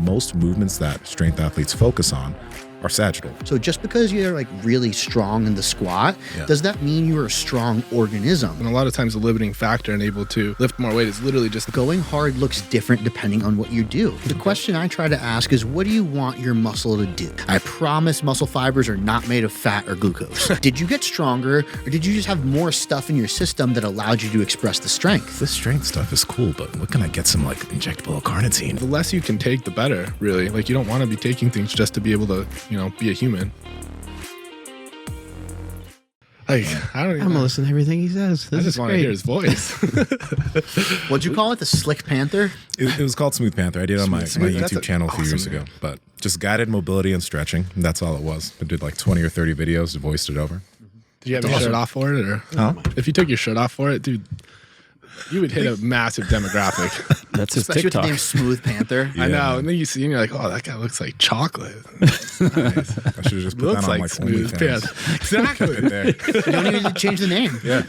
most movements that strength athletes focus on are sagittal. So just because you're like really strong in the squat, does that mean you're a strong organism? And a lot of times the limiting factor and able to lift more weight is literally just Going hard looks different depending on what you do. The question I try to ask is, what do you want your muscle to do? I promise muscle fibers are not made of fat or glucose. Did you get stronger, or did you just have more stuff in your system that allowed you to express the strength? This strength stuff is cool, but when can I get some like injectable carnitine? the less you can take, the better, really. Like, you don't want to be taking things just to be able to, be a human. Like, I don't even I'm going to listen to everything he says. I just want to hear his voice. What'd you call it? The Slick Panther? It was called Smooth Panther. I did it on my YouTube channel a few years name. ago, but just guided mobility and stretching. That's all it was. I did like 20 or 30 videos, voiced it over. Did you have your shirt off for it? Or if you took your shirt off for it, dude, you would hit a massive demographic. That's his Especially with the TikTok. name Smooth Panther. I know. And then you see him, you're like, oh, that guy looks like chocolate. Nice. I should have just put Looks that on like smooth pants. Exactly. There. You don't even need to change the name. Yeah.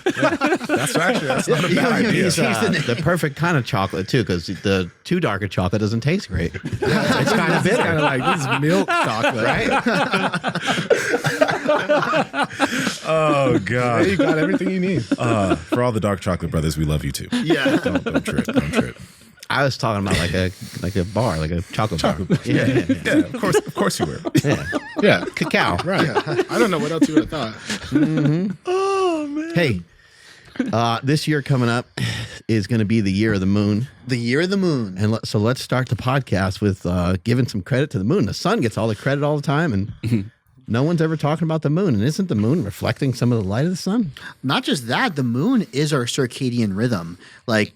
That's not a You bad don't even idea. need to change the name. The perfect kind of chocolate, too, because the too dark of chocolate doesn't taste great. It's kind of bitter. Kind of like, this is milk chocolate. Oh, God. You got everything you need. For all the dark chocolate brothers, we love you too. Yeah. Don't trip. Don't trip. I was talking about like a bar, like a chocolate bar. Yeah. Yeah, of course you were. Yeah. Cacao. Right. I don't know what else you would have thought. Oh, man. Hey, this year coming up is going to be the year of the moon. The year of the moon. And so let's start the podcast with giving some credit to the moon. The sun gets all the credit all the time, and no one's ever talking about the moon. And isn't the moon reflecting some of the light of the sun? Not just that, the moon is our circadian rhythm.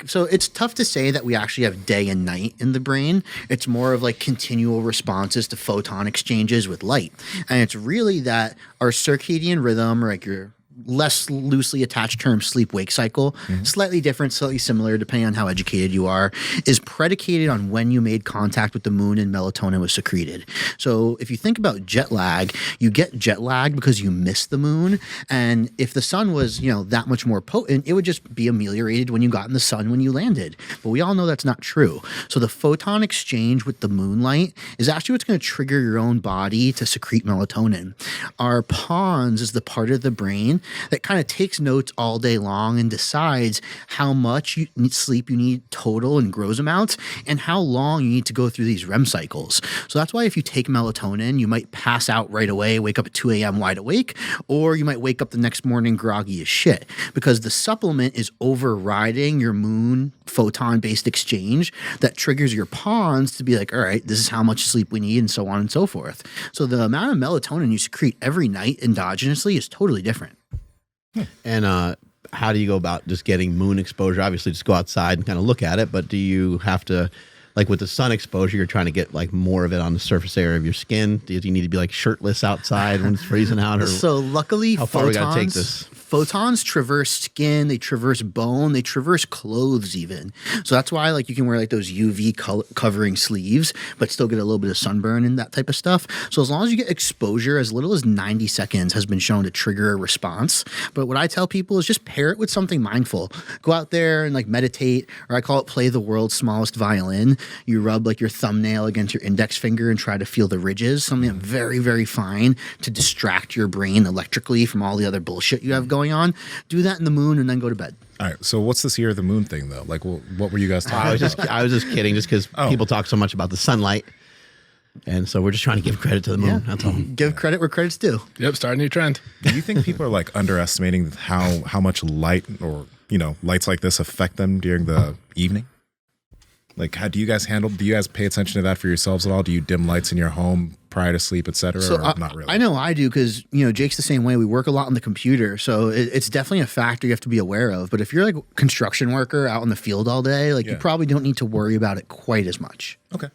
So it's tough to say that we actually have day and night in the brain. It's more of like continual responses to photon exchanges with light. And it's really that our circadian rhythm, or like your less loosely attached term sleep-wake cycle, slightly different, slightly similar depending on how educated you are, is predicated on when you made contact with the moon and melatonin was secreted. So if you think about jet lag, you get jet lag because you missed the moon. And if the sun was, that much more potent, it would just be ameliorated when you got in the sun when you landed. But we all know that's not true. So the photon exchange with the moonlight is actually what's going to trigger your own body to secrete melatonin. Our pons is the part of the brain that kind of takes notes all day long and decides how much sleep you need total in gross amounts and how long you need to go through these REM cycles. So that's why if you take melatonin, you might pass out right away, wake up at 2 a.m. wide awake, or you might wake up the next morning groggy as shit, because the supplement is overriding your moon photon-based exchange that triggers your pons to be like, all right, this is how much sleep we need, and so on and so forth. So the amount of melatonin you secrete every night endogenously is totally different. And how do you go about just getting moon exposure? Obviously, just go outside and kind of look at it, but do you have to, like with the sun exposure, you're trying to get like more of it on the surface area of your skin? Do you need to be like shirtless outside when it's freezing out? Or So luckily, how far we gotta take this? Photons traverse skin, they traverse bone, they traverse clothes even. So that's why you can wear like those UV covering sleeves, but still get a little bit of sunburn and that type of stuff. So as long as you get exposure, as little as 90 seconds has been shown to trigger a response. But what I tell people is just pair it with something mindful. Go out there and meditate, or I call it play the world's smallest violin. You rub your thumbnail against your index finger and try to feel the ridges, something very, very fine to distract your brain electrically from all the other bullshit you have going on. Do that in the moon and then go to bed. All right. So what's this year of the moon thing though? What were you guys talking about? I was just kidding, just because people talk so much about the sunlight. And so we're just trying to give credit to the moon. That's all. Give credit where credit's due. Yep, start a new trend. Do you think people are underestimating how much light or lights like this affect them during the evening? How do you guys pay attention to that for yourselves at all? Do you dim lights in your home prior to sleep, et cetera, or not really? I know I do, because Jake's the same way. We work a lot on the computer, so it's definitely a factor you have to be aware of. But if you're a construction worker out in the field all day, you probably don't need to worry about it quite as much. Okay.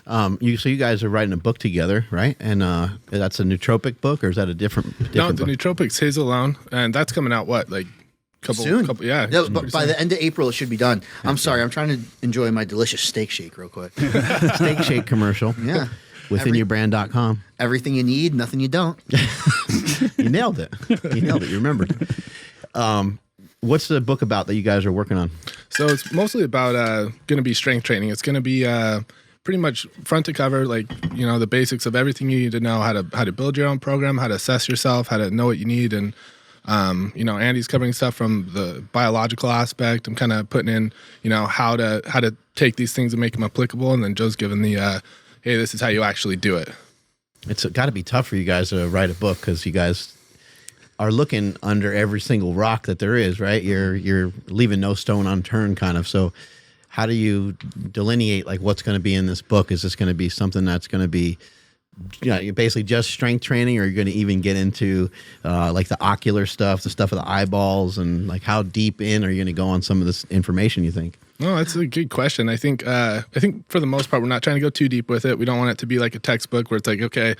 So you guys are writing a book together, right? And that's a nootropic book, or is that a different No, book? the nootropic's Hazel Alone, and that's coming out Soon. Yeah, but by the end of April, it should be done. I'm sorry. I'm trying to enjoy my delicious steak shake real quick. Steak shake commercial. Yeah. Withinyourbrand.com. Everything you need, nothing you don't. You nailed it. You remembered. What's the book about that you guys are working on? So it's mostly about going to be strength training. It's going to be pretty much front to cover, like, you know, the basics of everything you need to know, how to build your own program, how to assess yourself, how to know what you need. And, you know, Andy's covering stuff from the biological aspect. I'm kind of putting in, you know, how to take these things and make them applicable. And then Joe's giving the, hey, this is how you actually do it. It's got to be tough for you guys to write a book because you guys are looking under every single rock that there is, right? You're leaving no stone unturned, kind of. So how do you delineate like what's going to be in this book? Is this going to be something that's going to be, you know, you're basically just strength training, or you're going to even get into like the ocular stuff, the stuff of the eyeballs, and like how deep in are you going to go on some of this information, you think? No, that's a good question. I think for the most part, we're not trying to go too deep with it. We don't want it to be like a textbook where it's like, okay,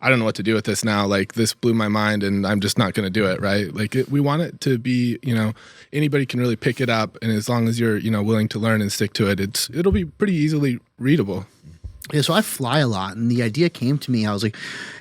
I don't know what to do with this now. Like, this blew my mind and I'm just not going to do it, right? Like, we want it to be, you know, anybody can really pick it up. And as long as you're, you know, willing to learn and stick to it, it'll be pretty easily readable. Yeah, so I fly a lot, and the idea came to me. I was like,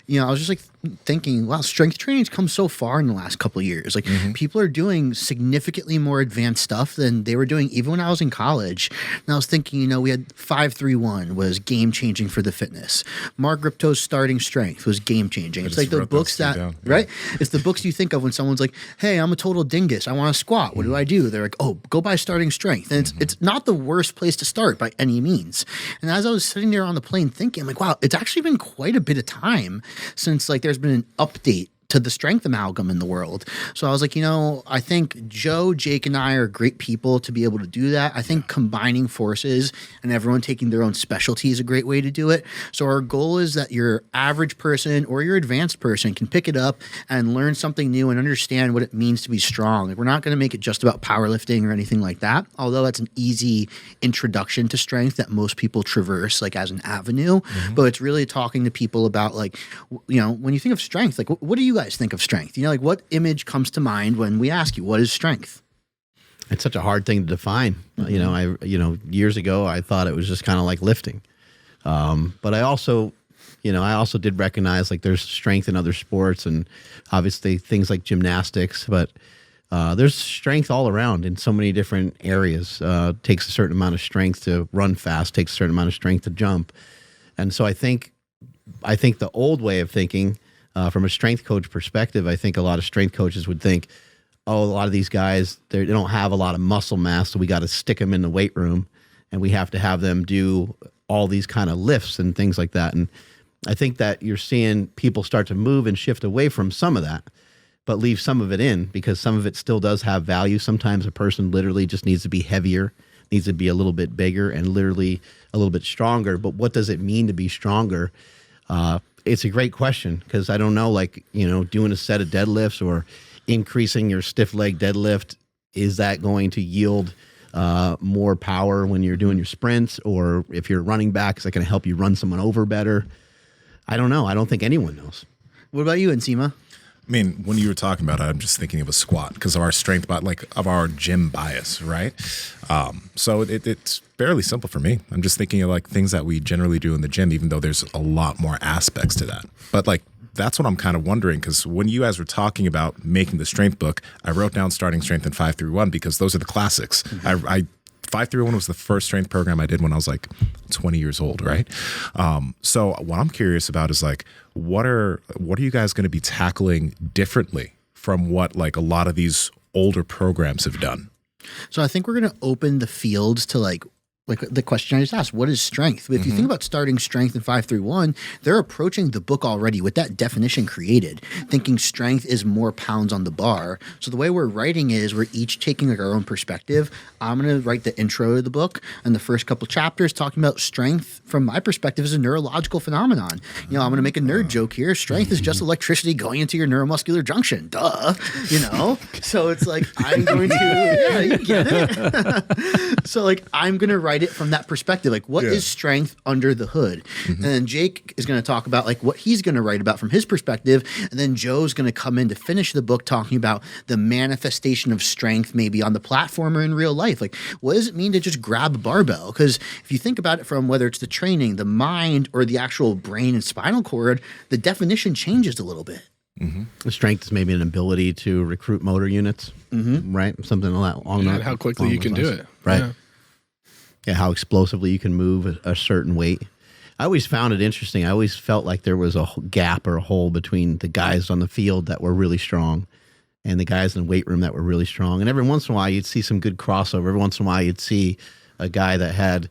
you know, I was just like thinking, wow, strength training's come so far in the last couple of years. Like, people are doing significantly more advanced stuff than they were doing even when I was in college. And I was thinking, you know, we had 5-3-1 was game changing for the fitness. Mark Ripto's starting strength was game changing. It's like the books that, right? It's the books you think of when someone's like, hey, I'm a total dingus. I want to squat. What do I do? They're like, oh, go buy starting strength. And it's not the worst place to start by any means. And as I was sitting there on the plane thinking, I'm like, wow, it's actually been quite a bit of time since like there's been an update to the strength amalgam in the world. So I was like, you know, I think Joe, Jake, and I are great people to be able to do that. I think combining forces and everyone taking their own specialty is a great way to do it. So our goal is that your average person or your advanced person can pick it up and learn something new and understand what it means to be strong. Like, we're not going to make it just about powerlifting or anything like that, although that's an easy introduction to strength that most people traverse like as an avenue. But it's really talking to people about, like, you know, when you think of strength, like, what do you guys think of strength? You know, like, what image comes to mind when we ask you, what is strength? It's such a hard thing to define. You know, years ago, I thought it was just kind of like lifting. But I also did recognize like there's strength in other sports and obviously things like gymnastics, but there's strength all around in so many different areas. Takes a certain amount of strength to run fast, takes a certain amount of strength to jump. And so I think the old way of thinking, from a strength coach perspective, I think a lot of strength coaches would think, oh, a lot of these guys, they don't have a lot of muscle mass, so we got to stick them in the weight room and we have to have them do all these kind of lifts and things like that. And I think that you're seeing people start to move and shift away from some of that, but leave some of it in because some of it still does have value. Sometimes a person literally just needs to be heavier, needs to be a little bit bigger and literally a little bit stronger. But what does it mean to be stronger? It's a great question because I don't know, like, you know, doing a set of deadlifts or increasing your stiff leg deadlift, is that going to yield more power when you're doing your sprints? Or if you're running back, is that going to help you run someone over better? I don't know. I don't think anyone knows. What about you, Nsima? I mean, when you were talking about it, I'm just thinking of a squat because of our strength, of our gym bias, right? So it's fairly simple for me. I'm just thinking of like things that we generally do in the gym, even though there's a lot more aspects to that. But like, that's what I'm kind of wondering, because when you guys were talking about making the strength book, I wrote down starting strength and 5-3-1 because those are the classics. 5-3-1 was the first strength program I did when I was like 20 years old, right? So what I'm curious about is like, what are you guys going to be tackling differently from what like a lot of these older programs have done? So I think we're going to open the fields to like the question I just asked, what is strength? If you think about starting strength in 5-3-1, they're approaching the book already with that definition created, thinking strength is more pounds on the bar. So the way we're writing is we're each taking like our own perspective. I'm going to write the intro to the book and the first couple chapters talking about strength from my perspective is a neurological phenomenon. You know, I'm going to make a nerd joke here. Strength is just electricity going into your neuromuscular junction. Duh. You know? So it's like, I'm going to, yeah, you get it. So like, I'm going to write it from that perspective. Like, what is strength under the hood? And then Jake is going to talk about like what he's going to write about from his perspective. And then Joe's going to come in to finish the book talking about the manifestation of strength, maybe on the platform or in real life. Like, what does it mean to just grab a barbell? Because if you think about it from whether it's the training, the mind, or the actual brain and spinal cord, the definition changes a little bit. Strength is maybe an ability to recruit motor units, right? Something along that. And how quickly you can do it. Right. Yeah, how explosively you can move a certain weight. I always found it interesting. I always felt like there was a gap or a hole between the guys on the field that were really strong and the guys in the weight room that were really strong. And every once in a while, you'd see some good crossover. Every once in a while, you'd see a guy that had,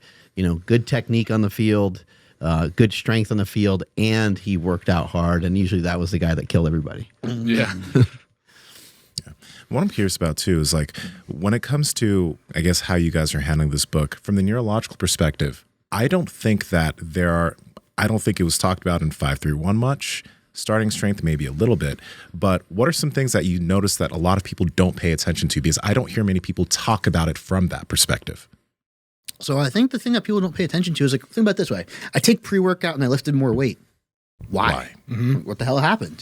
good technique on the field, good strength on the field, and he worked out hard. And usually that was the guy that killed everybody. Yeah. What I'm curious about too is like when it comes to, I guess, how you guys are handling this book from the neurological perspective, I don't think it was talked about in 531 much. Starting strength, maybe a little bit, but what are some things that you notice that a lot of people don't pay attention to? Because I don't hear many people talk about it from that perspective. So I think the thing that people don't pay attention to is like, think about it this way. I take pre-workout and I lifted more weight. Why? What the hell happened?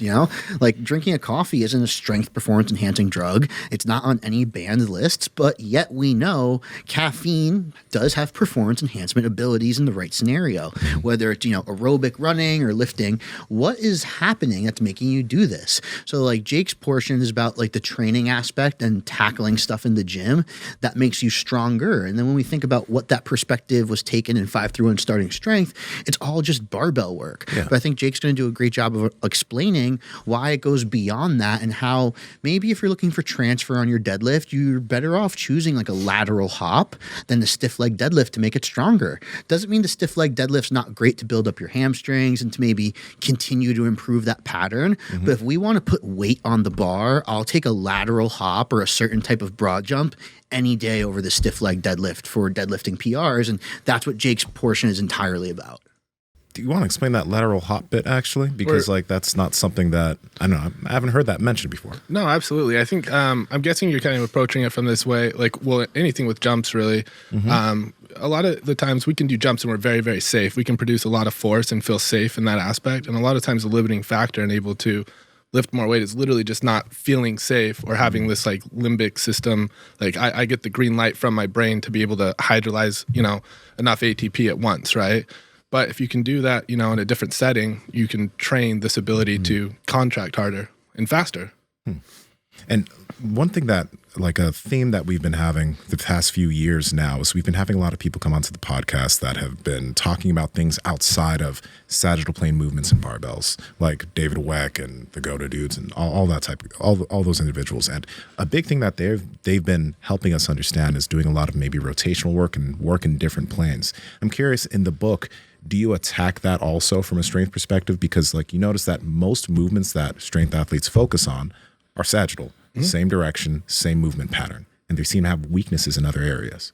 Like drinking a coffee isn't a strength performance enhancing drug. It's not on any banned lists, but yet we know caffeine does have performance enhancement abilities in the right scenario, whether it's, aerobic running or lifting. What is happening that's making you do this? So like Jake's portion is about like the training aspect and tackling stuff in the gym that makes you stronger. And then when we think about what that perspective was taken in 531 starting strength, it's all just barbell work. Yeah. But I think Jake's going to do a great job of explaining why it goes beyond that and how maybe if you're looking for transfer on your deadlift, you're better off choosing like a lateral hop than the stiff leg deadlift to make it stronger. Doesn't mean the stiff leg deadlift's not great to build up your hamstrings and to maybe continue to improve that pattern. But if we want to put weight on the bar, I'll take a lateral hop or a certain type of broad jump any day over the stiff leg deadlift for deadlifting PRs. And that's what Jake's portion is entirely about. Do you want to explain that lateral hop bit actually? Because that's not something that, I don't know, I haven't heard that mentioned before. No, absolutely. I think, I'm guessing you're kind of approaching it from this way, anything with jumps really. A lot of the times we can do jumps and we're very, very safe. We can produce a lot of force and feel safe in that aspect. And a lot of times the limiting factor and able to lift more weight is literally just not feeling safe or having this like limbic system. Like I get the green light from my brain to be able to hydrolyze, enough ATP at once, right? But if you can do that, in a different setting, you can train this ability to contract harder and faster. And one thing that, like a theme that we've been having the past few years now is we've been having a lot of people come onto the podcast that have been talking about things outside of sagittal plane movements and barbells, like David Weck and the Goda dudes and all that type of, all those individuals. And a big thing that they've been helping us understand is doing a lot of maybe rotational work and work in different planes. I'm curious, in the book, do you attack that also from a strength perspective? Because like you notice that most movements that strength athletes focus on are sagittal, same direction, same movement pattern, and they seem to have weaknesses in other areas.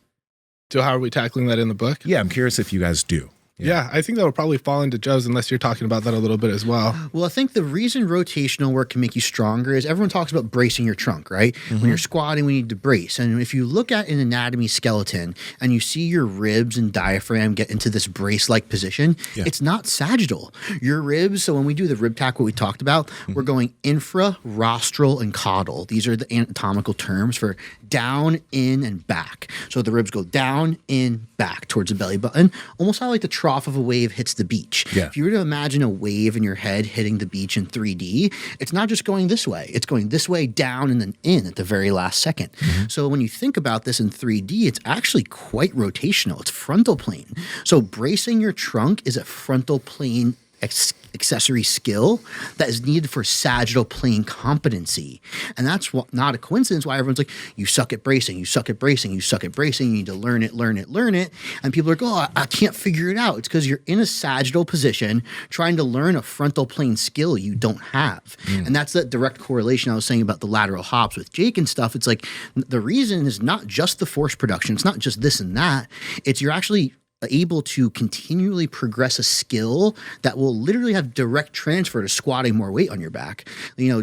So how are we tackling that in the book? Yeah, I'm curious if you guys do. Yeah, I think that would probably fall into Joe's unless you're talking about that a little bit as well. Well, I think the reason rotational work can make you stronger is everyone talks about bracing your trunk, right? When you're squatting, we need to brace. And if you look at an anatomy skeleton and you see your ribs and diaphragm get into this brace-like position, it's not sagittal. Your ribs, so when we do the rib tack, what we talked about, we're going infra, rostral, and caudal. These are the anatomical terms for down, in, and back. So the ribs go down, in, back towards the belly button, almost how like the trough of a wave hits the beach. If you were to imagine a wave in your head hitting the beach in 3D, it's not just going this way. It's going this way, down, and then in at the very last second. So when you think about this in 3D, it's actually quite rotational. It's frontal plane. So bracing your trunk is a frontal plane accessory skill that is needed for sagittal plane competency. And that's not a coincidence why everyone's like, you suck at bracing, you suck at bracing, you suck at bracing, you need to learn it. And people are like, oh, I can't figure it out. It's because you're in a sagittal position trying to learn a frontal plane skill you don't have. And that's that direct correlation I was saying about the lateral hops with Jake and stuff. It's like the reason is not just the force production. It's not just this and that. It's you're actually able to continually progress a skill that will literally have direct transfer to squatting more weight on your back.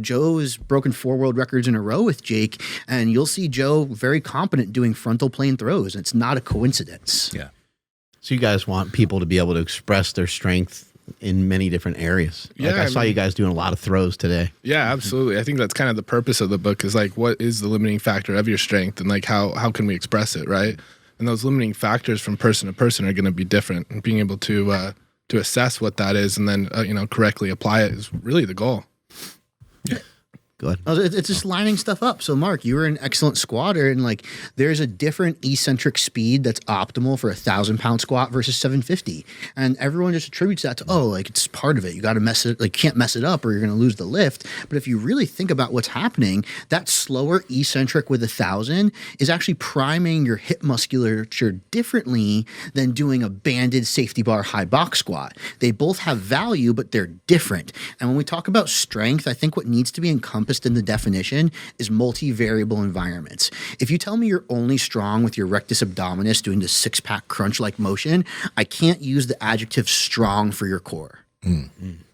Joe's broken 4 world records in a row with Jake, and you'll see Joe very competent doing frontal plane throws. It's not a coincidence. Yeah. So you guys want people to be able to express their strength in many different areas. Yeah, I saw you guys doing a lot of throws today. Yeah, absolutely. I think that's kind of the purpose of the book is like, what is the limiting factor of your strength and like how can we express it, right? And those limiting factors from person to person are going to be different, and being able to assess what that is and then correctly apply it is really the goal. Go ahead. It's just lining stuff up. So, Mark, you were an excellent squatter, and like there's a different eccentric speed that's optimal for a 1,000-pound squat versus 750, and everyone just attributes that to like it's part of it. You got to mess it, like can't mess it up, or you're going to lose the lift. But if you really think about what's happening, that slower eccentric with 1,000 is actually priming your hip musculature differently than doing a banded safety bar high box squat. They both have value, but they're different. And when we talk about strength, I think what needs to be encompassed in the definition is multivariable environments. If you tell me you're only strong with your rectus abdominis doing the six-pack crunch-like motion, I can't use the adjective strong for your core.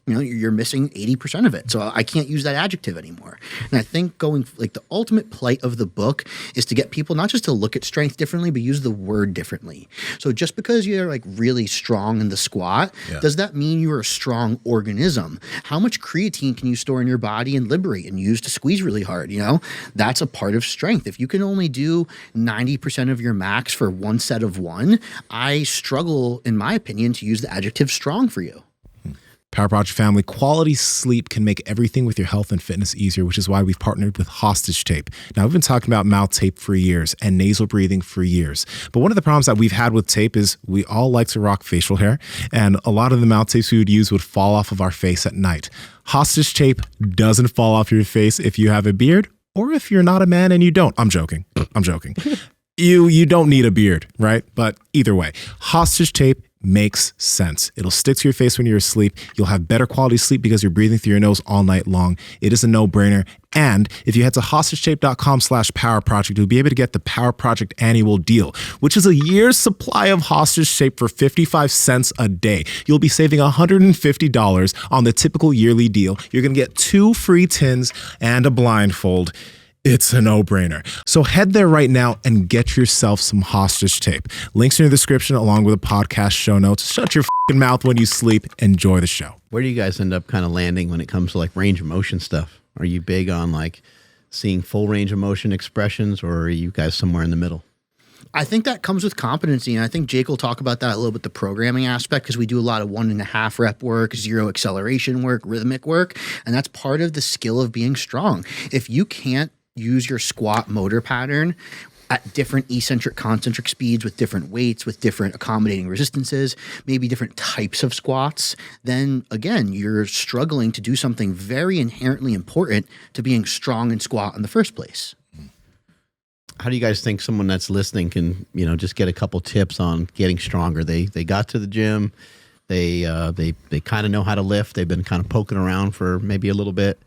You know, you're missing 80% of it. So I can't use that adjective anymore. And I think the ultimate plight of the book is to get people not just to look at strength differently, but use the word differently. So just because you're like really strong in the squat, does that mean you're a strong organism? How much creatine can you store in your body and liberate and use to squeeze really hard? You know, that's a part of strength. If you can only do 90% of your max for one set of one, I struggle, in my opinion, to use the adjective strong for you. Power Project family, quality sleep can make everything with your health and fitness easier, which is why we've partnered with Hostage Tape. Now, we've been talking about mouth tape for years and nasal breathing for years. But one of the problems that we've had with tape is we all like to rock facial hair, and a lot of the mouth tapes we would use would fall off of our face at night. Hostage Tape doesn't fall off your face if you have a beard or if you're not a man and you don't. I'm joking. You don't need a beard, right? But either way, Hostage Tape makes sense. It'll stick to your face when you're asleep. You'll have better quality sleep because you're breathing through your nose all night long. It is a no-brainer. And if you head to hostagetape.com/powerproject, you'll be able to get the Power Project annual deal, which is a year's supply of Hostage Tape for 55 cents a day. You'll be saving $150 on the typical yearly deal. You're going to get 2 free tins and a blindfold. It's a no-brainer. So head there right now and get yourself some Hostage Tape. Links in the description along with the podcast show notes. Shut your fucking mouth when you sleep. Enjoy the show. Where do you guys end up kind of landing when it comes to like range of motion stuff? Are you big on like seeing full range of motion expressions, or are you guys somewhere in the middle? I think that comes with competency, and I think Jake will talk about that a little bit, the programming aspect, because we do a lot of 1.5 rep work, 0 acceleration work, rhythmic work, and that's part of the skill of being strong. If you can't use your squat motor pattern at different eccentric concentric speeds with different weights, with different accommodating resistances, maybe different types of squats, then again, you're struggling to do something very inherently important to being strong in squat in the first place. How do you guys think someone that's listening can, just get a couple tips on getting stronger? They got to the gym, they kind of know how to lift, they've been kind of poking around for maybe a little bit,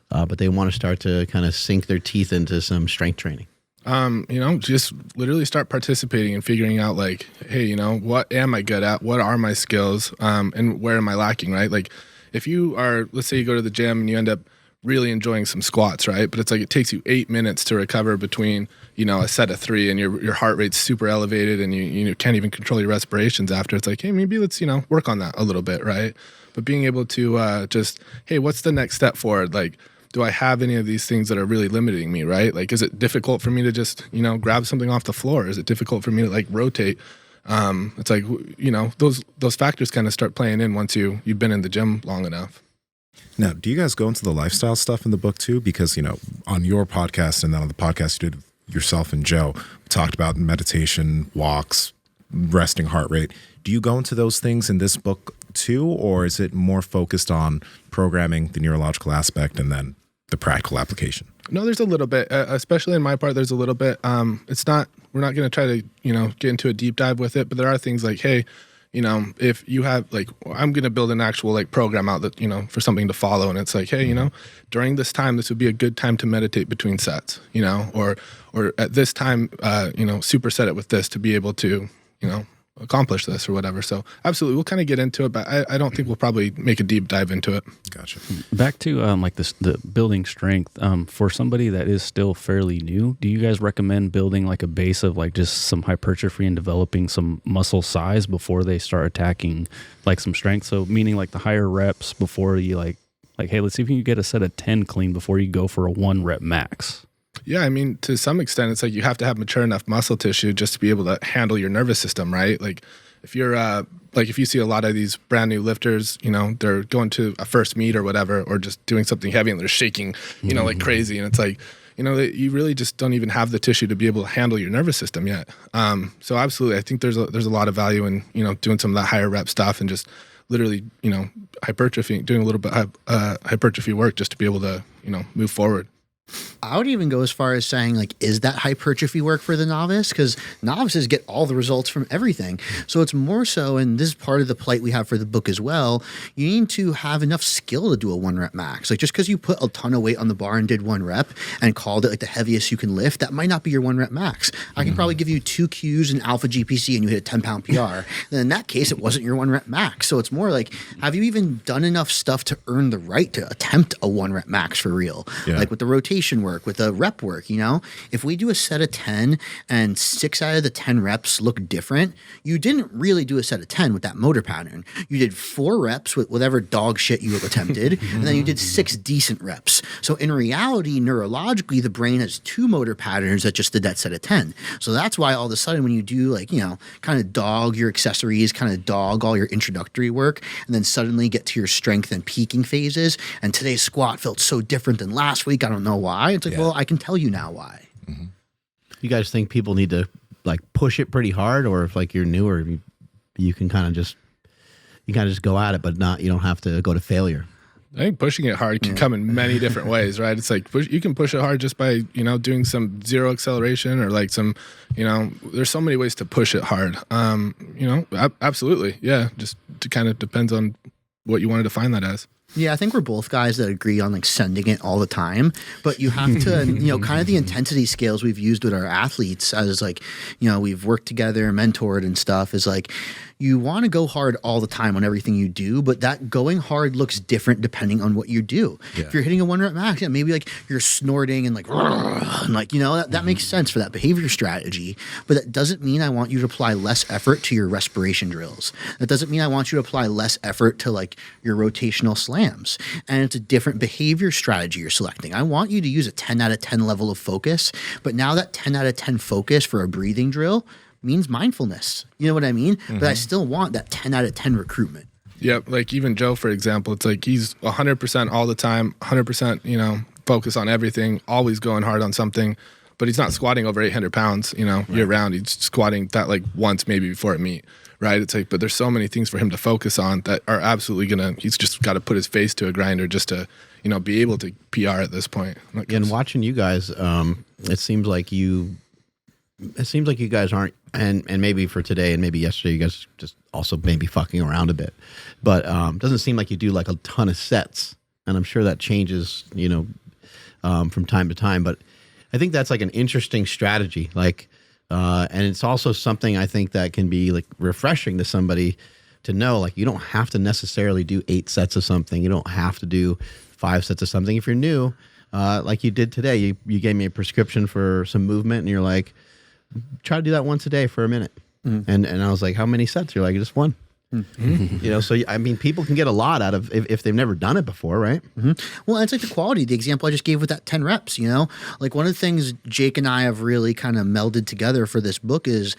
but they want to start to kind of sink their teeth into some strength training. Just literally start participating and figuring out like, hey, what am I good at? What are my skills? And where am I lacking, right? Like if you are, let's say you go to the gym and you end up really enjoying some squats, right? But it's like, it takes you 8 minutes to recover between, a set of 3 and your heart rate's super elevated and you can't even control your respirations after. It's like, hey, maybe let's, work on that a little bit, right? But being able to just, hey, what's the next step forward? Like, do I have any of these things that are really limiting me, right? Like, is it difficult for me to just, grab something off the floor? Is it difficult for me to like rotate? It's like, those factors kind of start playing in once you've been in the gym long enough. Now, do you guys go into the lifestyle stuff in the book too? Because, on your podcast and then on the podcast you did yourself and Joe, we talked about meditation, walks, resting heart rate. Do you go into those things in this book too, or is it more focused on programming, the neurological aspect, and then the practical application? No, there's a little bit, especially in my part, there's a little bit. We're not going to try to, get into a deep dive with it, but there are things like, hey, if you have like, I'm going to build an actual like program out that, for something to follow. And it's like, hey, during this time, this would be a good time to meditate between sets, or at this time, superset it with this to be able to, accomplish this or whatever. So absolutely, we'll kind of get into it, but I don't think we'll probably make a deep dive into it. Gotcha. Back to the building strength, for somebody that is still fairly new, do you guys recommend building like a base of like just some hypertrophy and developing some muscle size before they start attacking like some strength? So meaning like the higher reps before you like, hey, let's see if you can get a set of 10 clean before you go for a 1 rep max. Yeah, I mean, to some extent, it's like you have to have mature enough muscle tissue just to be able to handle your nervous system, right? Like, if you're like if you see a lot of these brand new lifters, you know, they're going to a first meet or whatever, or just doing something heavy and they're shaking, you know, like crazy, and it's like, you know, you really just don't even have the tissue to be able to handle your nervous system yet. So absolutely, I think there's a lot of value in, you know, doing some of that higher rep stuff and just literally, you know, hypertrophy, doing a little bit hypertrophy work just to be able to, you know, move forward. I would even go as far as saying, like, is that hypertrophy work for the novice? Because novices get all the results from everything. So it's more so, and this is part of the plight we have for the book as well, you need to have enough skill to do a 1 rep max. Like, just because you put a ton of weight on the bar and did 1 rep and called it like the heaviest you can lift, that might not be your 1 rep max. I can probably give you 2 Qs and alpha GPC and you hit a 10-pound PR. Then in that case, it wasn't your 1 rep max. So it's more like, have you even done enough stuff to earn the right to attempt a 1 rep max for real? Yeah. Like with the rotation work, with the rep work, you know, if we do a set of 10 and 6 out of the 10 reps look different, you didn't really do a set of 10 with that motor pattern. You did 4 reps with whatever dog shit you have attempted, and then you did 6 decent reps. So in reality, neurologically, the brain has 2 motor patterns that just did that set of 10. So that's why all of a sudden when you do, like, you know, kind of dog your accessories, kind of dog all your introductory work, and then suddenly get to your strength and peaking phases, and today's squat felt so different than last week, I don't know why. It's like, well, I can tell you now why. You guys think people need to like push it pretty hard, or if like you're newer, you can kind of just go at it, but not, you don't have to go to failure? I think pushing it hard can come in many different ways, right? It's like you can push it hard just by, you know, doing some zero acceleration or like some, you know, there's so many ways to push it hard. You know, absolutely. Yeah. Just kind of depends on what you want to define that as. Yeah, I think we're both guys that agree on like sending it all the time, but you have to, you know, kind of the intensity scales we've used with our athletes as like, you know, we've worked together, mentored and stuff, is like, you want to go hard all the time on everything you do, but that going hard looks different depending on what you do. Yeah. If you're hitting a 1 rep max, yeah, maybe like you're snorting and like, you know, that makes sense for that behavior strategy, but that doesn't mean I want you to apply less effort to your respiration drills. That doesn't mean I want you to apply less effort to like your rotational slams. And it's a different behavior strategy you're selecting. I want you to use a 10 out of 10 level of focus, but now that 10 out of 10 focus for a breathing drill means mindfulness. You know what I mean? But I still want that 10 out of 10 recruitment. Yep. Like even Joe, for example, it's like he's 100% all the time, 100%, you know, focus on everything, always going hard on something, but he's not squatting over 800 pounds, you know, year round. He's squatting that like once maybe before a meet, right? It's like, but there's so many things for him to focus on that are absolutely he's just got to put his face to a grinder just to, you know, be able to PR at this point. And watching you guys, it seems like you guys aren't, and maybe for today and maybe yesterday, you guys just also maybe fucking around a bit, but doesn't seem like you do like a ton of sets, and I'm sure that changes, you know, from time to time. But I think that's like an interesting strategy, like, and it's also something I think that can be like refreshing to somebody to know, like, you don't have to necessarily do 8 sets of something. You don't have to do 5 sets of something. If you're new, like you did today, you gave me a prescription for some movement, and you're like, try to do that once a day for a minute. And I was like, how many sets? You're like, just 1. You know, so I mean, people can get a lot out of if they've never done it before, right? Well, it's like the quality. The example I just gave with that 10 reps, you know, like one of the things Jake and I have really kind of melded together for this book is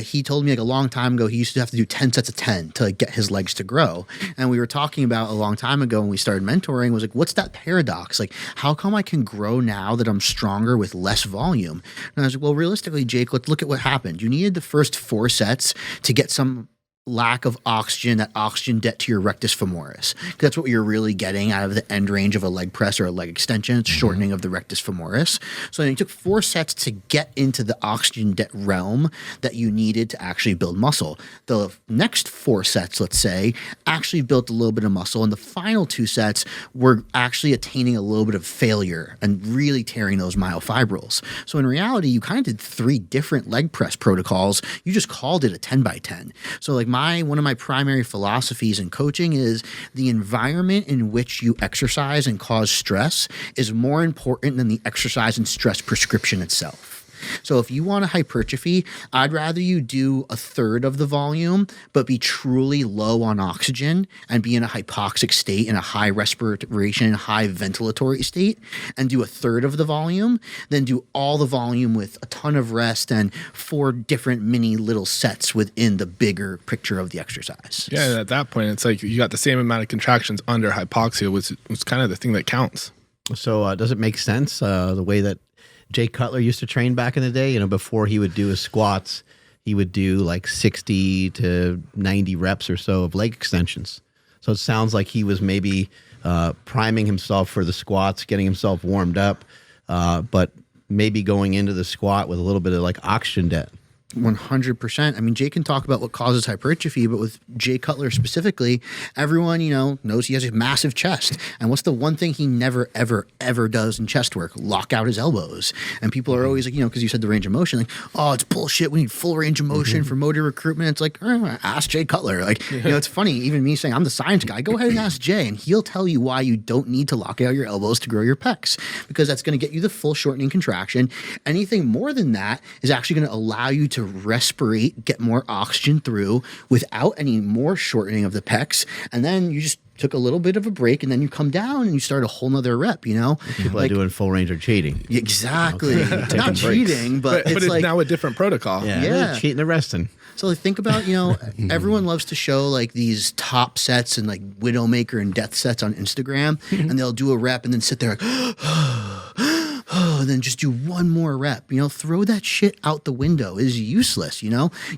he told me like a long time ago he used to have to do 10 sets of 10 to like, get his legs to grow. And we were talking about a long time ago when we started mentoring was like, what's that paradox? Like, how come I can grow now that I'm stronger with less volume? And I was like, well, realistically, Jake, let's look at what happened. You needed the first 4 sets to get some lack of oxygen, that oxygen debt to your rectus femoris. That's what you're really getting out of the end range of a leg press or a leg extension. It's shortening of the rectus femoris. So you took 4 sets to get into the oxygen debt realm that you needed to actually build muscle. The next 4 sets, let's say, actually built a little bit of muscle. And the final 2 sets were actually attaining a little bit of failure and really tearing those myofibrils. So in reality, you kind of did 3 different leg press protocols. You just called it a 10 by 10. So like one of my primary philosophies in coaching is the environment in which you exercise and cause stress is more important than the exercise and stress prescription itself. So if you want a hypertrophy, I'd rather you do a third of the volume, but be truly low on oxygen and be in a hypoxic state, in a high respiration, high ventilatory state, and do a third of the volume, then do all the volume with a ton of rest and 4 different mini little sets within the bigger picture of the exercise. Yeah, and at that point, it's like you got the same amount of contractions under hypoxia, which was kind of the thing that counts. So does it make sense the way that Jay Cutler used to train back in the day? You know, before he would do his squats, he would do like 60 to 90 reps or so of leg extensions. So it sounds like he was maybe priming himself for the squats, getting himself warmed up, but maybe going into the squat with a little bit of like oxygen debt. 100%. I mean, Jay can talk about what causes hypertrophy, but with Jay Cutler specifically, everyone, knows he has a massive chest. And what's the one thing he never, ever, ever does in chest work? Lock out his elbows. And people are always like, because you said the range of motion, like, oh, it's bullshit. We need full range of motion for motor recruitment. It's like, ask Jay Cutler. Like, it's funny, even me saying I'm the science guy, go ahead and ask Jay, and he'll tell you why you don't need to lock out your elbows to grow your pecs, because that's going to get you the full shortening contraction. Anything more than that is actually going to allow you to respirate, get more oxygen through without any more shortening of the pecs. And then you just took a little bit of a break, and then you come down and you start a whole nother rep, People are doing full range are cheating. Exactly. Not cheating, but it's like now a different protocol. Yeah. Really cheating and resting. So like, think about, everyone loves to show like these top sets and like Widowmaker and death sets on Instagram, and they'll do a rep and then sit there like, and then just do one more rep. Throw that shit out the window. It is useless.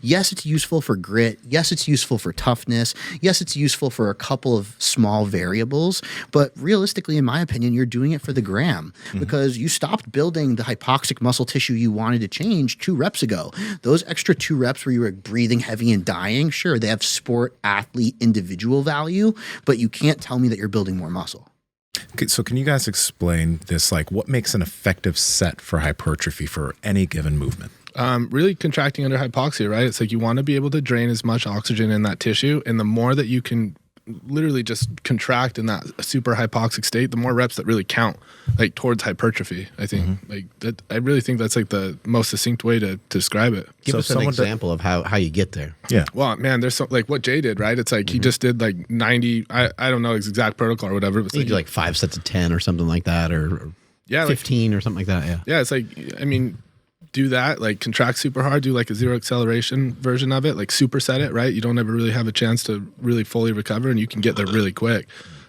Yes, it's useful for grit. Yes, it's useful for toughness. Yes, it's useful for a couple of small variables. But realistically, in my opinion, you're doing it for the gram, because you stopped building the hypoxic muscle tissue you wanted to change 2 reps ago. Those extra 2 reps where you were breathing heavy and dying, sure, they have sport, athlete, individual value, but you can't tell me that you're building more muscle. Okay, so can you guys explain this? Like, what makes an effective set for hypertrophy for any given movement? Really contracting under hypoxia, right? It's like you want to be able to drain as much oxygen in that tissue, and the more that you can literally just contract in that super hypoxic state, the more reps that really count, like towards hypertrophy. I think like that. I really think that's like the most succinct way to describe it. Give us an example of how you get there. Yeah. Well, man, there's like what Jay did, right? It's like he just did like 90. I don't know his exact protocol or whatever. But You do like 5 sets of 10 or something like that, or 15 or something like that. Yeah. Yeah. It's like, I mean, do that, like contract super hard, do like a zero acceleration version of it, like superset it, right? You don't ever really have a chance to really fully recover, and you can get there really quick.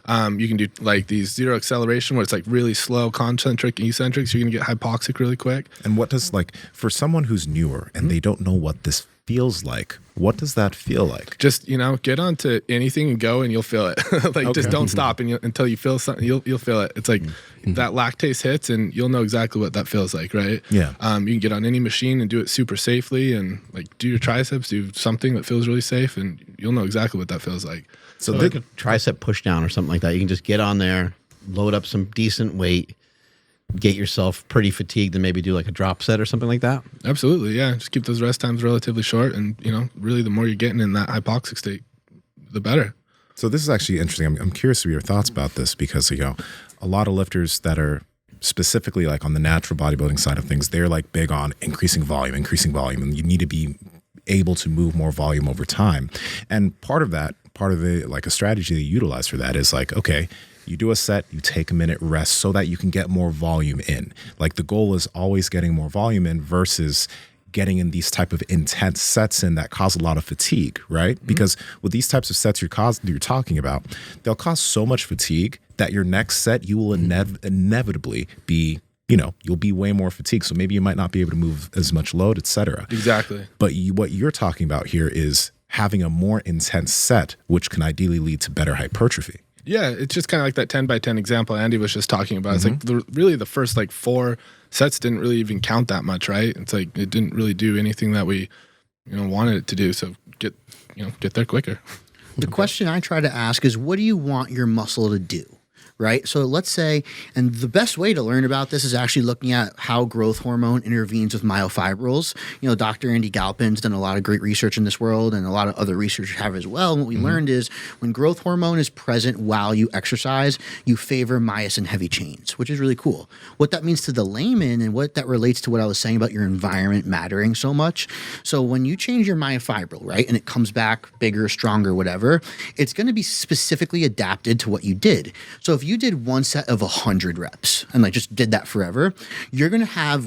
You can do like these zero acceleration where it's like really slow concentric eccentrics. You're going to get hypoxic really quick. And what does, like, for someone who's newer and they don't know what this feels like, what does that feel like? Just, get onto anything and go, and you'll feel it. Like, just don't stop until you feel something. You'll feel it. It's like that lactase hits, and you'll know exactly what that feels like, right? Yeah. You can get on any machine and do it super safely, and like do your triceps, do something that feels really safe, and you'll know exactly what that feels like. So like a tricep push down or something like that. You can just get on there, load up some decent weight, get yourself pretty fatigued, and maybe do like a drop set or something like that. Absolutely, yeah. Just keep those rest times relatively short, and really the more you're getting in that hypoxic state, the better. So this is actually interesting. I'm curious of your thoughts about this, because a lot of lifters that are specifically like on the natural bodybuilding side of things, they're like big on increasing volume, and you need to be able to move more volume over time. And part of the like a strategy they utilize for that is like, okay, you do a set, you take a minute rest so that you can get more volume in. Like, the goal is always getting more volume in versus getting in these type of intense sets in that cause a lot of fatigue, right? Because with these types of sets you're talking about, they'll cause so much fatigue that your next set you will inevitably be, you'll be way more fatigued. So maybe you might not be able to move as much load, etc. Exactly. But what you're talking about here is having a more intense set, which can ideally lead to better hypertrophy. Yeah, it's just kind of like that 10 by 10 example Andy was just talking about. It's like really the first like 4 sets didn't really even count that much, right? It's like it didn't really do anything that we wanted it to do. So get there quicker. The question I try to ask is, what do you want your muscle to do? right? So let's say, and the best way to learn about this is actually looking at how growth hormone intervenes with myofibrils. Dr. Andy Galpin's done a lot of great research in this world, and a lot of other researchers have as well. And what we learned is when growth hormone is present while you exercise, you favor myosin heavy chains, which is really cool. What that means to the layman and what that relates to what I was saying about your environment mattering so much. So when you change your myofibril, right, and it comes back bigger, stronger, whatever, it's going to be specifically adapted to what you did. So if you did one set of 100 reps and just did that forever, you're going to have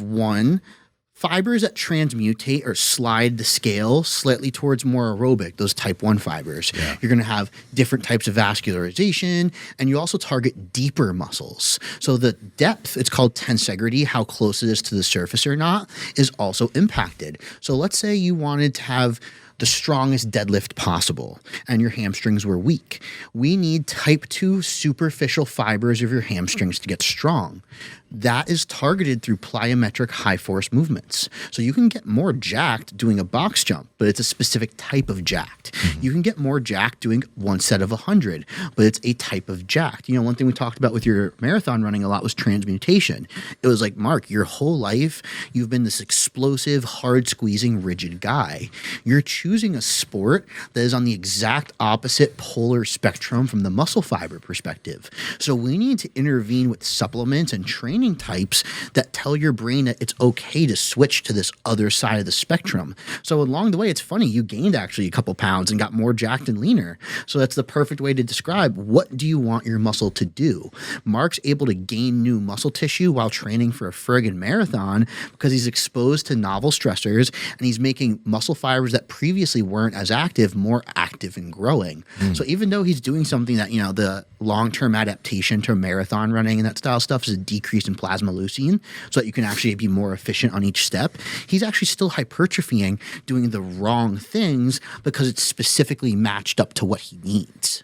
fibers that transmutate or slide the scale slightly towards more aerobic, those type 1 fibers. Yeah. You're going to have different types of vascularization, and you also target deeper muscles. So the depth, it's called tensegrity, how close it is to the surface or not, is also impacted. So let's say you wanted to have the strongest deadlift possible and your hamstrings were weak. We need type 2 superficial fibers of your hamstrings to get strong. That is targeted through plyometric high force movements. So you can get more jacked doing a box jump, but it's a specific type of jacked. You can get more jacked doing one set of 100, but it's a type of jacked. One thing we talked about with your marathon running a lot was transmutation. It was like, Mark, your whole life, you've been this explosive, hard squeezing, rigid guy. You're choosing a sport that is on the exact opposite polar spectrum from the muscle fiber perspective. So we need to intervene with supplements and training types that tell your brain that it's okay to switch to this other side of the spectrum. So along the way, it's funny, you gained actually a couple pounds and got more jacked and leaner. So that's the perfect way to describe what do you want your muscle to do. Mark's able to gain new muscle tissue while training for a friggin' marathon because he's exposed to novel stressors and he's making muscle fibers that previously weren't as active, more active and growing. So even though he's doing something that, the long-term adaptation to marathon running and that style stuff is a decrease in plasma leucine so that you can actually be more efficient on each step, he's actually still hypertrophying, doing the wrong things because it's specifically matched up to what he needs.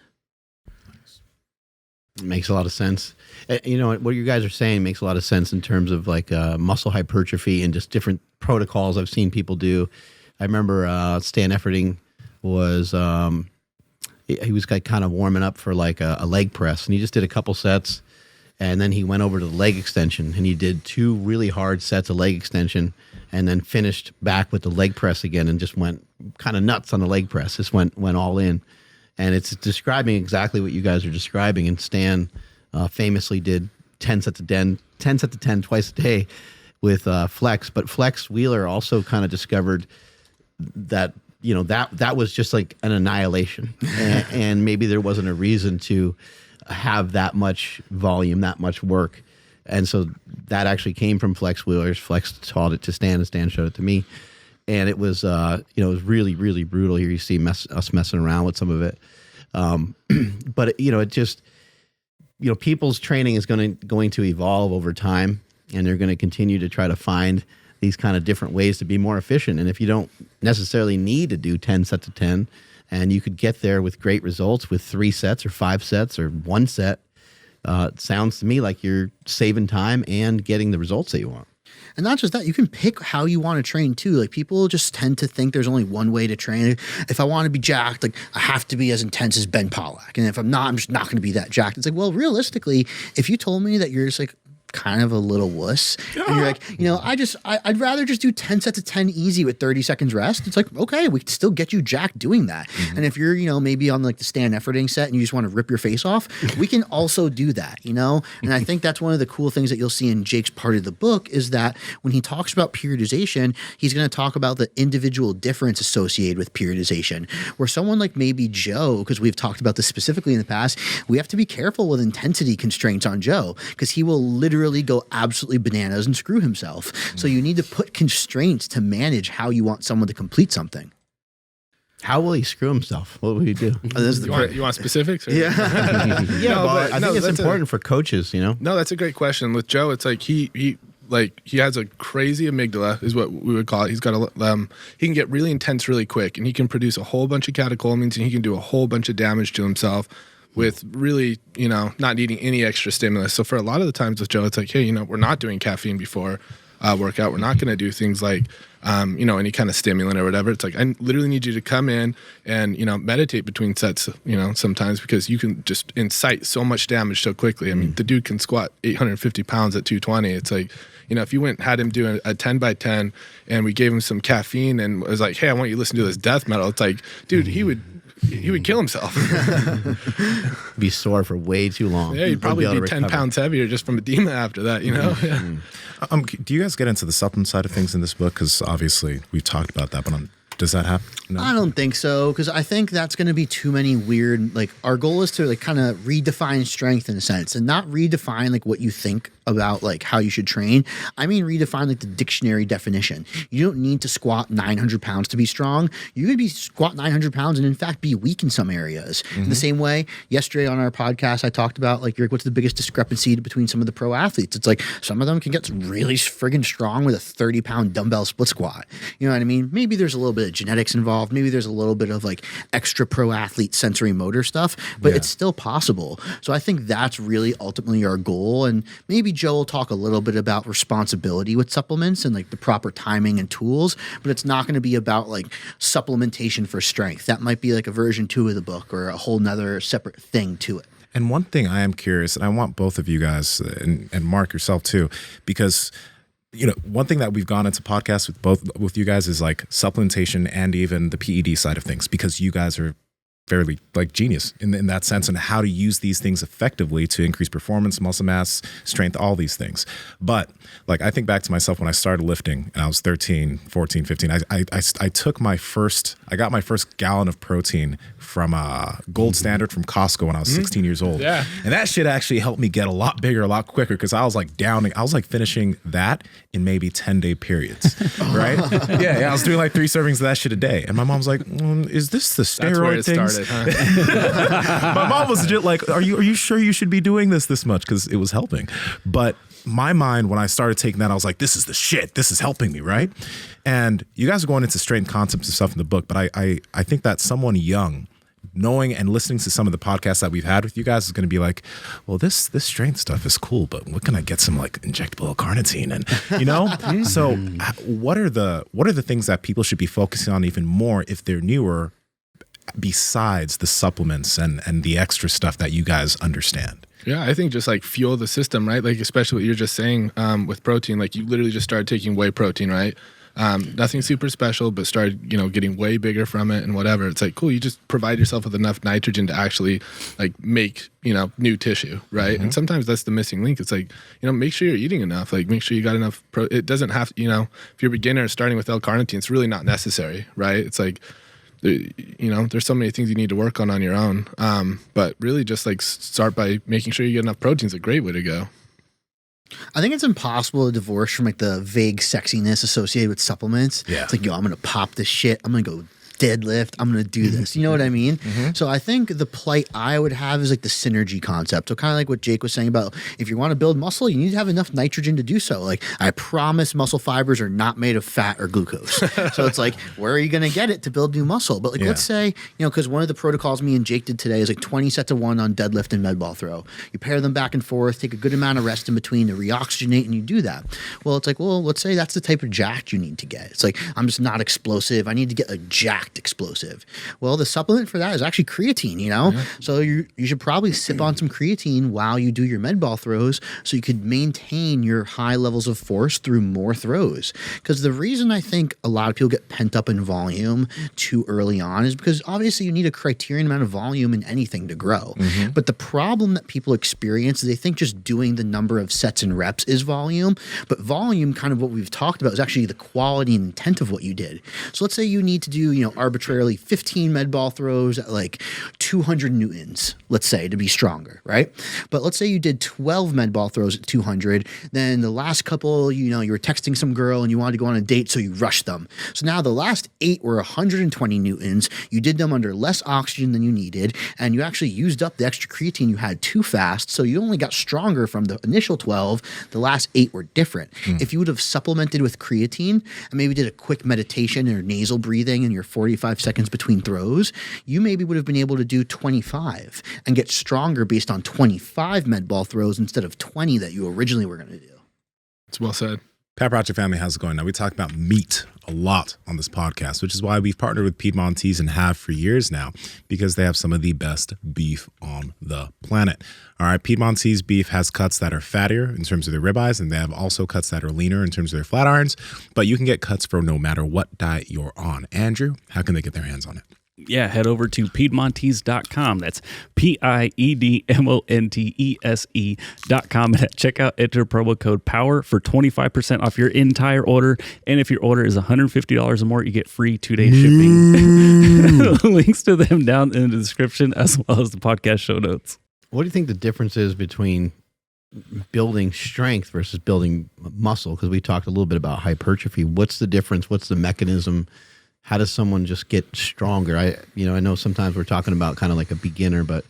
It makes a lot of sense. What you guys are saying makes a lot of sense in terms of muscle hypertrophy and just different protocols I've seen people do. I remember Stan Efferding was he was kind of warming up for a leg press, and he just did a couple sets, and then he went over to the leg extension, and he did 2 really hard sets of leg extension, and then finished back with the leg press again, and just went kind of nuts on the leg press. Just went all in, and it's describing exactly what you guys are describing. And Stan famously did 10 sets of 10 twice a day with Flex, but Flex Wheeler also kind of discovered that that was just like an annihilation, and maybe there wasn't a reason to have that much volume, that much work. And so that actually came from Flex Wheelers. Flex taught it to Stan, and Stan showed it to me. And it was, it was really, really brutal. Here you see us messing around with some of it. But it just, people's training is going to evolve over time, and they're going to continue to try to find these kind of different ways to be more efficient. And if you don't necessarily need to do 10 sets of 10, and you could get there with great results with 3 sets or 5 sets or 1 set, it sounds to me like you're saving time and getting the results that you want. And not just that, you can pick how you want to train too. People just tend to think there's only one way to train. If I want to be jacked, I have to be as intense as Ben Pollack. And if I'm not, I'm just not going to be that jacked. It's well, realistically, if you told me that you're just kind of a little wuss, and you're I'd rather just do 10 sets of 10 easy with 30 seconds rest. It's okay, we can still get you jacked doing that. And if you're maybe on the Stan Efferding set and you just want to rip your face off, we can also do that. And I think that's one of the cool things that you'll see in Jake's part of the book is that when he talks about periodization, he's going to talk about the individual difference associated with periodization, where someone like maybe Joe, because we've talked about this specifically in the past, we have to be careful with intensity constraints on Joe because he will literally go absolutely bananas and screw himself. So you need to put constraints to manage how you want someone to complete something. How will he screw himself? What will he do? You want specifics? Or? Yeah. But I think it's important for coaches, No, that's a great question. With Joe, it's he has a crazy amygdala is what we would call it. He's got he can get really intense really quick, and he can produce a whole bunch of catecholamines, and he can do a whole bunch of damage to himself with really, not needing any extra stimulus. So for a lot of the times with Joe, it's hey, we're not doing caffeine before. workout. We're not going to do things like, any kind of stimulant or whatever. It's like, I literally need you to come in and, meditate between sets, sometimes, because you can just incite so much damage so quickly. I mean, the dude can squat 850 pounds at 220. It's like, if you had him do a 10 by 10 and we gave him some caffeine and was like, hey, I want you to listen to this death metal. It's like, dude, he would kill himself. Be sore for way too long. Yeah, he'd probably be 10 pounds heavier just from edema after that, Do you guys get into the supplement side of things in this book? Because obviously we've talked about that, but does that happen? No? I don't think so, because I think that's going to be too many weird, our goal is to kind of redefine strength in a sense, and not redefine what you think about how you should train. I mean redefine the dictionary definition. You don't need to squat 900 pounds to be strong. You could be squat 900 pounds and in fact be weak in some areas. In the same way, yesterday on our podcast I talked about what's the biggest discrepancy between some of the pro athletes. It's some of them can get really friggin' strong with a 30-pound dumbbell split squat. You know what I mean? Maybe there's a little bit of genetics involved. Maybe there's a little bit of extra pro athlete sensory motor stuff, but it's still possible. So I think that's really ultimately our goal. And maybe Joe will talk a little bit about responsibility with supplements and the proper timing and tools, but it's not going to be about supplementation for strength. That might be a version 2 of the book or a whole nother separate thing to it. And one thing I am curious, and I want both of you guys and Mark yourself too, because one thing that we've gone into podcasts with you guys is supplementation and even the PED side of things, because you guys are fairly genius in that sense, and how to use these things effectively to increase performance, muscle mass, strength, all these things. But I think back to myself when I started lifting and I was 13, 14, 15, I got my first gallon of protein from Gold Standard from Costco when I was 16 years old. Yeah. And that shit actually helped me get a lot bigger, a lot quicker, because I was finishing that in maybe 10-day periods, right? Yeah, I was doing 3 servings of that shit a day. And my mom's like, is this the steroid thing? My mom was legit are you sure you should be doing this much? Because it was helping. But my mind, when I started taking that, I was like, this is the shit. This is helping me, right? And you guys are going into strength concepts and stuff in the book, but I think that someone young, knowing and listening to some of the podcasts that we've had with you guys, is going to be well, this strength stuff is cool, but what can I get some injectable L-carnitine and So what are the things that people should be focusing on even more if they're newer, besides the supplements and the extra stuff that you guys understand? Yeah, I think just fuel the system, right? Especially what you're just saying with protein, you literally just started taking whey protein, right? Nothing super special, but started, getting way bigger from it and whatever. It's cool. You just provide yourself with enough nitrogen to actually make, new tissue, right? And sometimes that's the missing link. It's make sure you're eating enough, make sure you got enough. It doesn't have, if you're a beginner starting with L-carnitine, it's really not necessary, right? It's there's so many things you need to work on your own. But really just start by making sure you get enough protein is a great way to go. I think it's impossible to divorce from the vague sexiness associated with supplements. Yeah. It's I'm going to pop this shit. I'm going to go deadlift. I'm going to do this. You know what I mean? So I think the plight I would have is the synergy concept. So kind of what Jake was saying about if you want to build muscle, you need to have enough nitrogen to do so. I promise muscle fibers are not made of fat or glucose. So it's where are you going to get it to build new muscle? But let's say, because one of the protocols me and Jake did today is 20 sets of 1 on deadlift and med ball throw. You pair them back and forth, take a good amount of rest in between to reoxygenate, and you do that. Well, it's let's say that's the type of jacked you need to get. It's I'm just not explosive. I need to get a jacked explosive. Well, the supplement for that is actually creatine, So you should probably sip on some creatine while you do your med ball throws so you could maintain your high levels of force through more throws. Because the reason I think a lot of people get pent up in volume too early on is because obviously you need a criterion amount of volume in anything to grow. But the problem that people experience is they think just doing the number of sets and reps is volume, but volume, kind of what we've talked about, is actually the quality and intent of what you did. So let's say you need to do, arbitrarily 15 med ball throws at 200 newtons, let's say, to be stronger, right? But let's say you did 12 med ball throws at 200, then the last couple, you were texting some girl and you wanted to go on a date, so you rushed them. So now the last 8 were 120 newtons, you did them under less oxygen than you needed, and you actually used up the extra creatine you had too fast, so you only got stronger from the initial 12, the last 8 were different. If you would have supplemented with creatine and maybe did a quick meditation or nasal breathing in your 45 seconds between throws, you maybe would have been able to do 25 and get stronger based on 25 med ball throws instead of 20 that you originally were going to do. It's well said. Pat Project family, how's it going? Now, we talk about meat a lot on this podcast, which is why we've partnered with Piedmontese and have for years now, because they have some of the best beef on the planet. All right, Piedmontese beef has cuts that are fattier in terms of their ribeyes, and they have also cuts that are leaner in terms of their flat irons, but you can get cuts for no matter what diet you're on. Andrew, how can they get their hands on it? Yeah, head over to Piedmontese.com. That's PIEDMONTESE.com. And at checkout, enter promo code POWER for 25% off your entire order. And if your order is $150 or more, you get free 2-day shipping. Links to them down in the description as well as the podcast show notes. What do you think the difference is between building strength versus building muscle? Because we talked a little bit about hypertrophy. What's the difference? What's the mechanism? How does someone just get stronger? I know sometimes we're talking about kind of like a beginner, but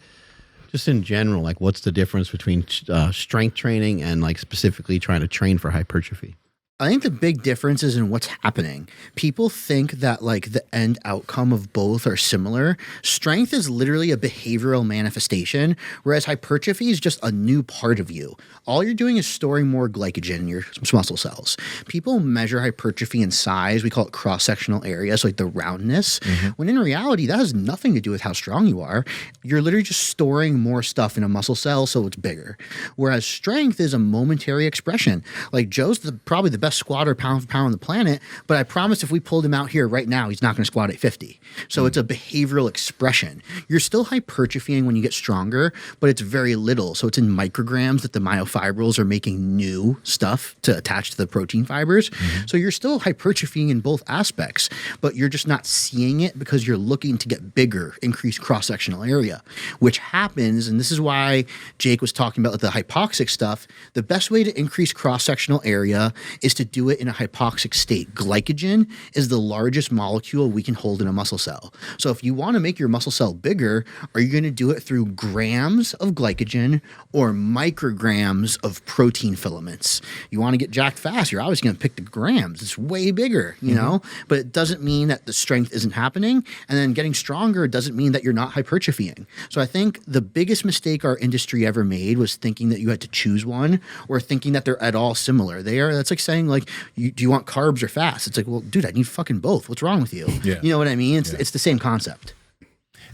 just in general, like what's the difference between strength training and like specifically trying to train for hypertrophy? I think the big difference is in what's happening. People think that like the end outcome of both are similar. Strength is literally a behavioral manifestation, whereas hypertrophy is just a new part of you. All you're doing is storing more glycogen in your muscle cells. People measure hypertrophy in size. We call it cross-sectional area, so like the roundness. When in reality, that has nothing to do with how strong you are. You're literally just storing more stuff in a muscle cell so it's bigger. Whereas strength is a momentary expression. Like Joe's probably the best squatter pound for pound on the planet, but I promise if we pulled him out here right now, he's not going to squat at 50. So it's a behavioral expression. You're still hypertrophying when you get stronger, but it's very little. So it's in micrograms that the myofibrils are making new stuff to attach to the protein fibers. So you're still hypertrophying in both aspects, but you're just not seeing it because you're looking to get bigger, increase cross-sectional area, which happens, and this is why Jake was talking about the hypoxic stuff. The best way to increase cross-sectional area is to do it in a hypoxic state. Glycogen is the largest molecule we can hold in a muscle cell. So if you want to make your muscle cell bigger, are you going to do it through grams of glycogen or micrograms of protein filaments? You want to get jacked fast, you're obviously going to pick the grams. It's way bigger, you know, but it doesn't mean that the strength isn't happening. And then getting stronger doesn't mean that you're not hypertrophying. So I think the biggest mistake our industry ever made was thinking that you had to choose one or thinking that they're at all similar. That's like saying like, do you want carbs or fats? It's like, well, dude, I need fucking both. What's wrong with you? Yeah. You know what I mean? It's the same concept.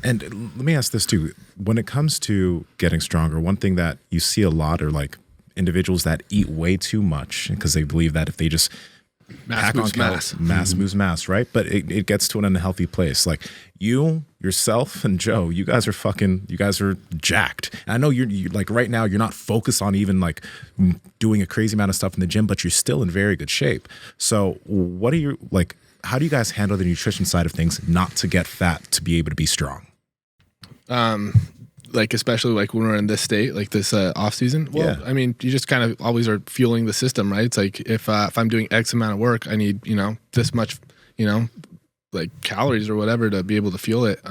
And let me ask this too. When it comes to getting stronger, one thing that you see a lot are like individuals that eat way too much because they believe that if they just Mass moves mass. Mass moves mass, right? But it gets to an unhealthy place. Like you, yourself, and Joe, you guys are jacked. And I know you're like right now, you're not focused on even like doing a crazy amount of stuff in the gym, but you're still in very good shape. So what are you like, how do you guys handle the nutrition side of things not to get fat to be able to be strong? Like especially like when we're in this state, like this off season. Well, I mean, you just kind of always are fueling the system, right? It's like if I'm doing X amount of work, I need this much, like calories or whatever to be able to fuel it.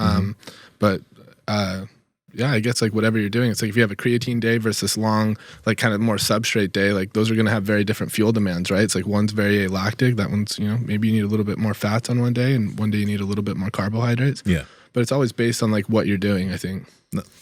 But yeah, I guess like whatever you're doing, it's like if you have a creatine day versus long, like kind of more substrate day, like those are going to have very different fuel demands, right? It's like one's very alactic, that one's maybe you need a little bit more fats on one day, and one day you need a little bit more carbohydrates. Yeah, but it's always based on like what you're doing, I think.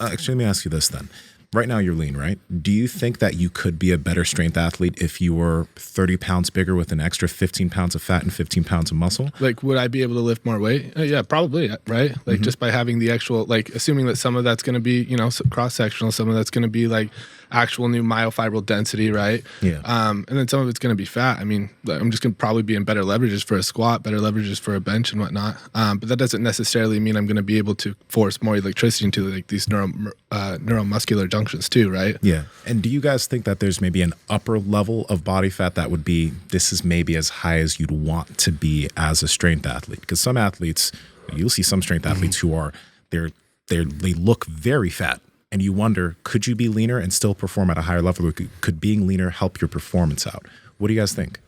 Actually, let me ask you this then. Right now you're lean, right? Do you think that you could be a better strength athlete if you were 30 pounds bigger with an extra 15 pounds of fat and 15 pounds of muscle? Like, would I be able to lift more weight? Yeah, probably, right? Like just by having the actual, like assuming that some of that's going to be, cross-sectional, some of that's going to be like actual new myofibril density, right? Yeah. And then some of it's going to be fat. I mean, I'm just going to probably be in better leverages for a squat, better leverages for a bench and whatnot. But that doesn't necessarily mean I'm going to be able to force more electricity into like these neuromuscular junctions too, right? Yeah. And do you guys think that there's maybe an upper level of body fat that would be, this is maybe as high as you'd want to be as a strength athlete? Because some athletes, you'll see some strength athletes who are, they look very fat. And you wonder, could you be leaner and still perform at a higher level? Could being leaner help your performance out? What do you guys think?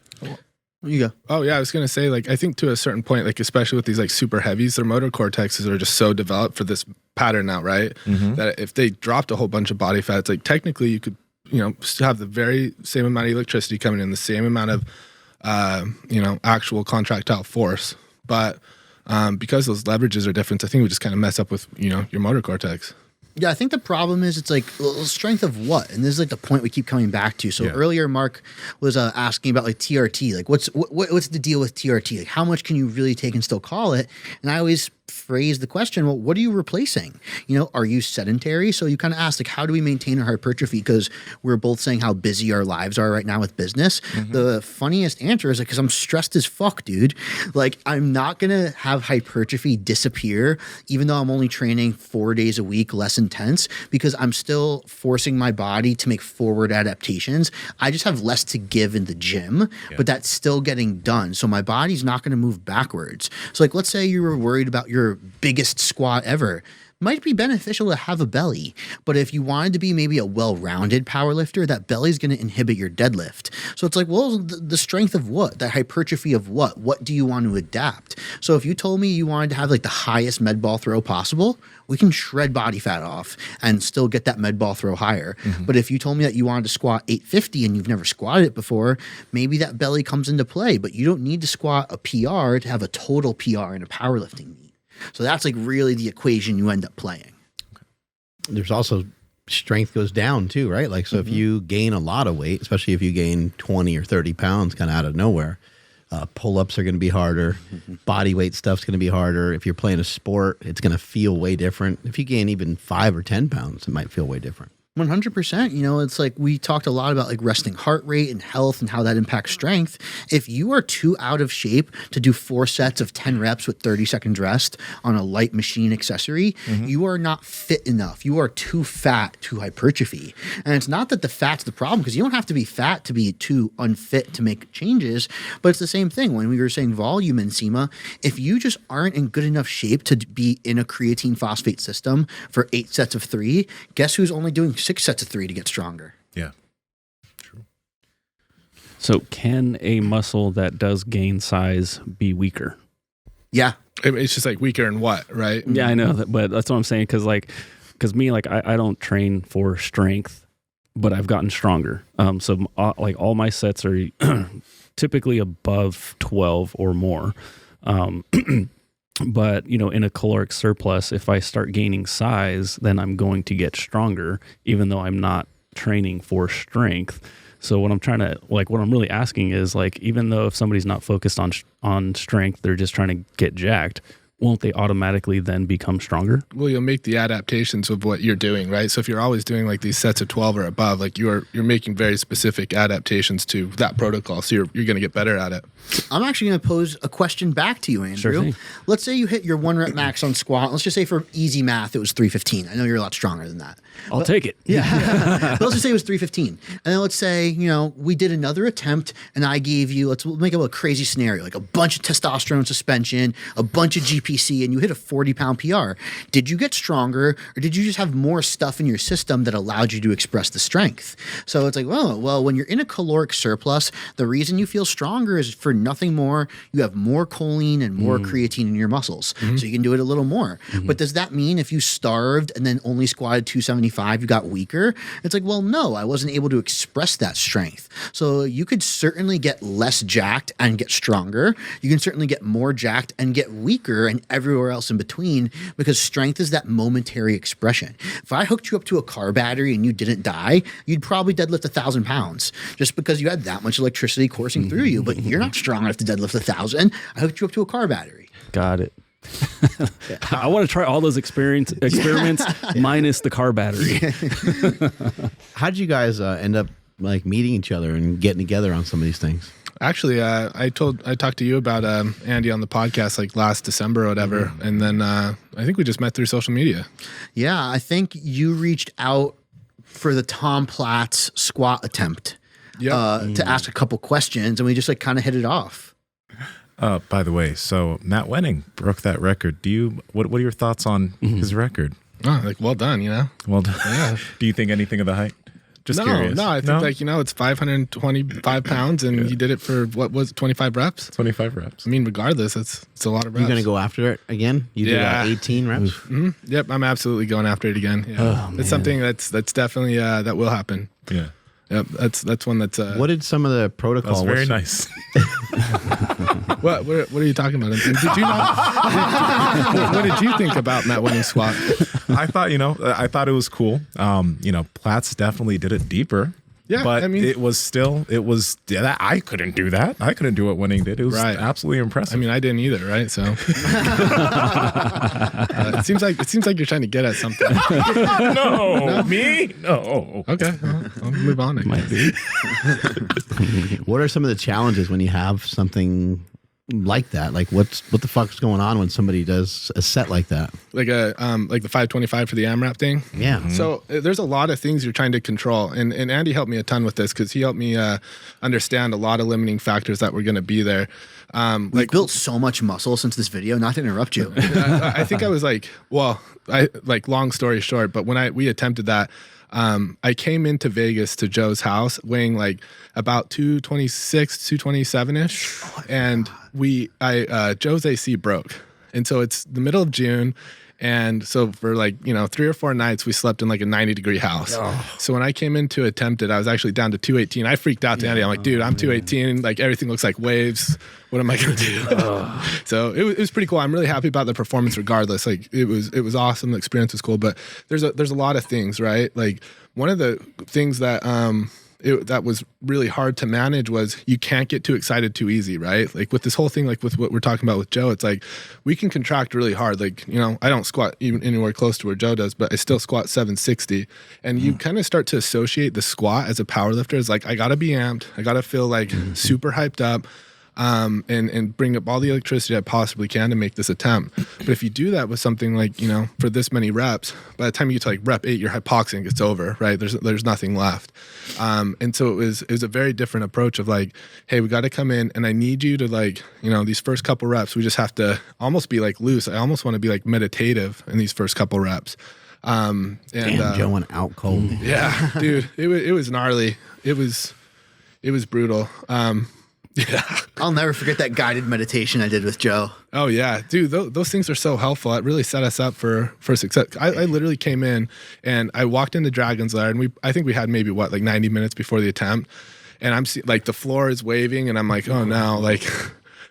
You go. Oh yeah, I was gonna say, like, I think to a certain point, like especially with these like super heavies, their motor cortexes are just so developed for this pattern now, right? That if they dropped a whole bunch of body fat, it's like technically you could, still have the very same amount of electricity coming in, the same amount of, actual contractile force, but because those leverages are different, I think we just kind of mess up with your motor cortex. Yeah, I think the problem is it's like, well, strength of what? And this is like the point we keep coming back to. So earlier, Mark was asking about like TRT. Like, what's the deal with TRT? Like, how much can you really take and still call it? And I always phrase the question, well, what are you replacing? You know, are you sedentary? So you kind of ask, like, how do we maintain our hypertrophy? Because we're both saying how busy our lives are right now with business. The funniest answer is like, because I'm stressed as fuck, dude. Like, I'm not going to have hypertrophy disappear, even though I'm only training 4 days a week, less intense, because I'm still forcing my body to make forward adaptations. I just have less to give in the gym, but that's still getting done. So my body's not going to move backwards. So like, let's say you were worried about your biggest squat ever. Might be beneficial to have a belly, but if you wanted to be maybe a well-rounded power lifter, that belly is going to inhibit your deadlift. So it's like, well, the strength of what? The hypertrophy of what? What do you want to adapt? So if you told me you wanted to have like the highest med ball throw possible, we can shred body fat off and still get that med ball throw higher. But if you told me that you wanted to squat 850 and you've never squatted it before, maybe that belly comes into play, but you don't need to squat a PR to have a total PR in a powerlifting meet. So that's like really the equation you end up playing. There's also strength goes down too, right? Like, so if you gain a lot of weight, especially if you gain 20 or 30 pounds kind of out of nowhere, pull-ups are going to be harder. Body weight stuff's going to be harder. If you're playing a sport, it's going to feel way different. If you gain even 5 or 10 pounds, it might feel way different. 100%. You know, it's like we talked a lot about like resting heart rate and health and how that impacts strength. If you are too out of shape to do 4 sets of 10 reps with 30 seconds rest on a light machine accessory, you are not fit enough. You are too fat to hypertrophy. And it's not that the fat's the problem, because you don't have to be fat to be too unfit to make changes, but it's the same thing when we were saying volume in Nsima. If you just aren't in good enough shape to be in a creatine phosphate system for 8 sets of 3, guess who's only doing 6 sets of 3 to get stronger? Yeah. True. So can a muscle that does gain size be weaker? Yeah. It's just like weaker in what, right? Yeah, I know that, but that's what I'm saying. Cause me, like I don't train for strength, but I've gotten stronger. So like all my sets are typically above 12 or more. But, you know, in a caloric surplus, if I start gaining size, then I'm going to get stronger, even though I'm not training for strength. So what I'm really asking is, like, even though if somebody's not focused on strength, they're just trying to get jacked, won't they automatically then become stronger? Well, you'll make the adaptations of what you're doing, right? So if you're always doing like these sets of 12 or above, like you're making very specific adaptations to that protocol. So you're going to get better at it. I'm actually going to pose a question back to you, Andrew. Sure thing. Let's say you hit your 1 rep max on squat. Let's just say for easy math, it was 315. I know you're a lot stronger than that. I'll take it. Yeah. But let's just say it was 315. And then let's say, you know, we did another attempt and I gave you, let's make up a crazy scenario, like a bunch of testosterone suspension, a bunch of GPC, and you hit a 40-pound PR. Did you get stronger, or did you just have more stuff in your system that allowed you to express the strength? So it's like, well, when you're in a caloric surplus, the reason you feel stronger is for nothing more. You have more choline and more creatine in your muscles. So you can do it a little more. But does that mean if you starved and then only squatted 275, you got weaker? It's like, well, no, I wasn't able to express that strength. So you could certainly get less jacked and get stronger. You can certainly get more jacked and get weaker and everywhere else in between, because strength is that momentary expression. If I hooked you up to a car battery and you didn't die, you'd probably deadlift 1,000 pounds just because you had that much electricity coursing through you, but you're not strong enough to deadlift 1,000. I hooked you up to a car battery. Got it. I want to try all those experiments minus the car battery. How did you guys end up like meeting each other and getting together on some of these things? Actually, I talked to you about Andy on the podcast like last December or whatever, and then I think we just met through social media. Yeah, I think you reached out for the Tom Platz squat attempt to ask a couple questions, and we just like kind of hit it off. By the way, so Matt Wenning broke that record. What are your thoughts on his record? Oh, like, well done, you know? Well done. Yeah. Do you think anything of the height? Just curious. No, I think like, you know, it's 525 pounds and he did it for what was it, 25 reps? 25 reps. I mean, regardless, it's a lot of reps. You're going to go after it again? You did 18 reps? Mm-hmm. Yep, I'm absolutely going after it again. Yeah. Oh, it's something that's definitely that will happen. Yeah. Yep, that's one that's what did some of the protocol? That was very nice. What are you talking about? Did you not? What did you think about that winning squat? I thought it was cool. Platts definitely did it deeper. Yeah, but I mean, I couldn't do that. I couldn't do what Winning did. It was absolutely impressive. I mean, I didn't either, right? So it seems like you're trying to get at something. No, me? No. Okay, I'll move on. Might be. What are some of the challenges when you have something like that? Like what the fuck's going on when somebody does a set like that? Like the 525 for the AMRAP thing? Yeah. Mm-hmm. So there's a lot of things you're trying to control. And Andy helped me a ton with this because he helped me understand a lot of limiting factors that were going to be there. We've built so much muscle since this video, not to interrupt you. I think I was long story short, but when we attempted that, I came into Vegas to Joe's house weighing like about 226, 227-ish. And Joe's AC broke. And so it's the middle of June. And so for 3 or 4 nights, we slept in like a 90-degree house. Oh. So when I came in to attempt it, I was actually down to 218. I freaked out to Andy. I'm like, dude, I'm 218. Like everything looks like waves. What am I going to do? So it was pretty cool. I'm really happy about the performance regardless. Like it was awesome. The experience was cool, but there's a lot of things, right? Like one of the things that, that was really hard to manage was you can't get too excited too easy, right? Like with this whole thing, like with what we're talking about with Joe, it's like we can contract really hard. Like, I don't squat even anywhere close to where Joe does, but I still squat 760. And you kind of start to associate the squat as a power lifter as like, I got to be amped. I got to feel like super hyped up. And bring up all the electricity I possibly can to make this attempt. But if you do that with something like, for this many reps, by the time you get to like rep 8, your hypoxia gets over, right? There's nothing left. And so it was a very different approach of like, hey, we got to come in and I need you to like, these first couple reps, we just have to almost be like loose. I almost want to be like meditative in these first couple reps. Damn, Joe went out cold. Yeah, dude, it was gnarly. It was brutal. Yeah, I'll never forget that guided meditation I did with Joe. Oh yeah, dude, those things are so helpful. It really set us up for success. I literally came in and I walked into Dragon's Lair, and I think we had maybe 90 minutes before the attempt, and I'm like the floor is waving, and I'm like, oh no, like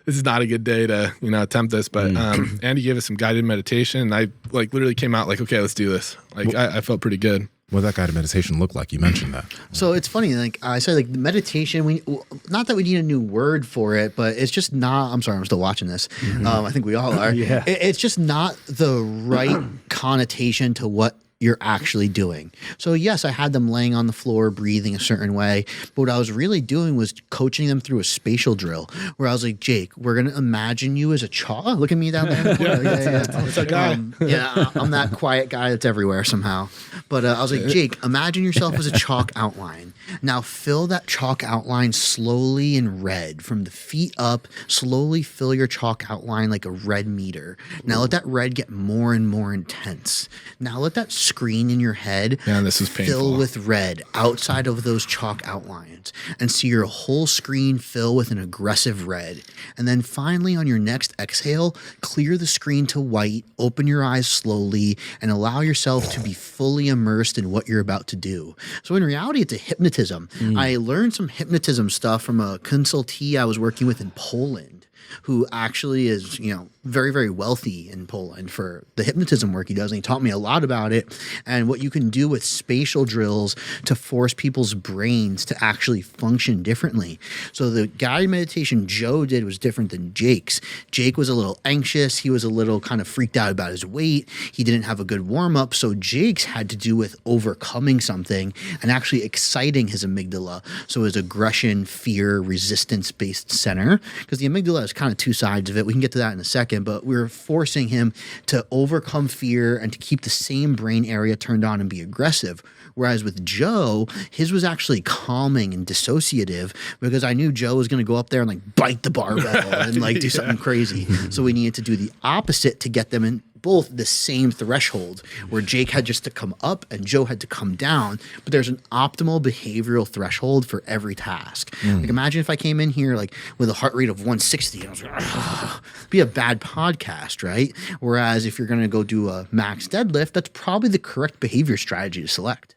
this is not a good day to attempt this. But Andy gave us some guided meditation, and I like literally came out like, okay, let's do this. Like I felt pretty good. What did that guided meditation look like? You mentioned that. So it's funny, like I said, like meditation, not that we need a new word for it, but it's just not, I'm sorry, I'm still watching this. I think we all are. Yeah. It's just not the right connotation to what you're actually doing. So yes, I had them laying on the floor, breathing a certain way, but what I was really doing was coaching them through a spatial drill where I was like, Jake, we're going to imagine you as a chalk. Look at me down there. That's our guy. I'm that quiet guy that's everywhere somehow. But I was like, Jake, imagine yourself as a chalk outline. Now fill that chalk outline slowly in red from the feet up. Slowly fill your chalk outline like a red meter. Now let that red get more and more intense. Now let that screen in your head this is painful. Fill with red outside of those chalk outlines and see your whole screen fill with an aggressive red. And then finally on your next exhale, clear the screen to white, open your eyes slowly, and allow yourself to be fully immersed in what you're about to do. So in reality, it's a hypnotism. I learned some hypnotism stuff from a consultee I was working with in Poland, who actually is, very, very wealthy in Poland for the hypnotism work he does. And he taught me a lot about it and what you can do with spatial drills to force people's brains to actually function differently. So the guided meditation Joe did was different than Jake's. Jake was a little anxious. He was a little kind of freaked out about his weight. He didn't have a good warm up. So Jake's had to do with overcoming something and actually exciting his amygdala. So his aggression, fear, resistance based center, because the amygdala is kind of two sides of it. We can get to that in a second. But we're forcing him to overcome fear and to keep the same brain area turned on and be aggressive. Whereas with Joe, his was actually calming and dissociative because I knew Joe was going to go up there and like bite the barbell and like do something crazy. So we needed to do the opposite to get them in both the same threshold where Jake had just to come up and Joe had to come down, but there's an optimal behavioral threshold for every task. Like imagine if I came in here like with a heart rate of 160 and I was like, be a bad podcast, right? Whereas if you're going to go do a max deadlift, that's probably the correct behavior strategy to select.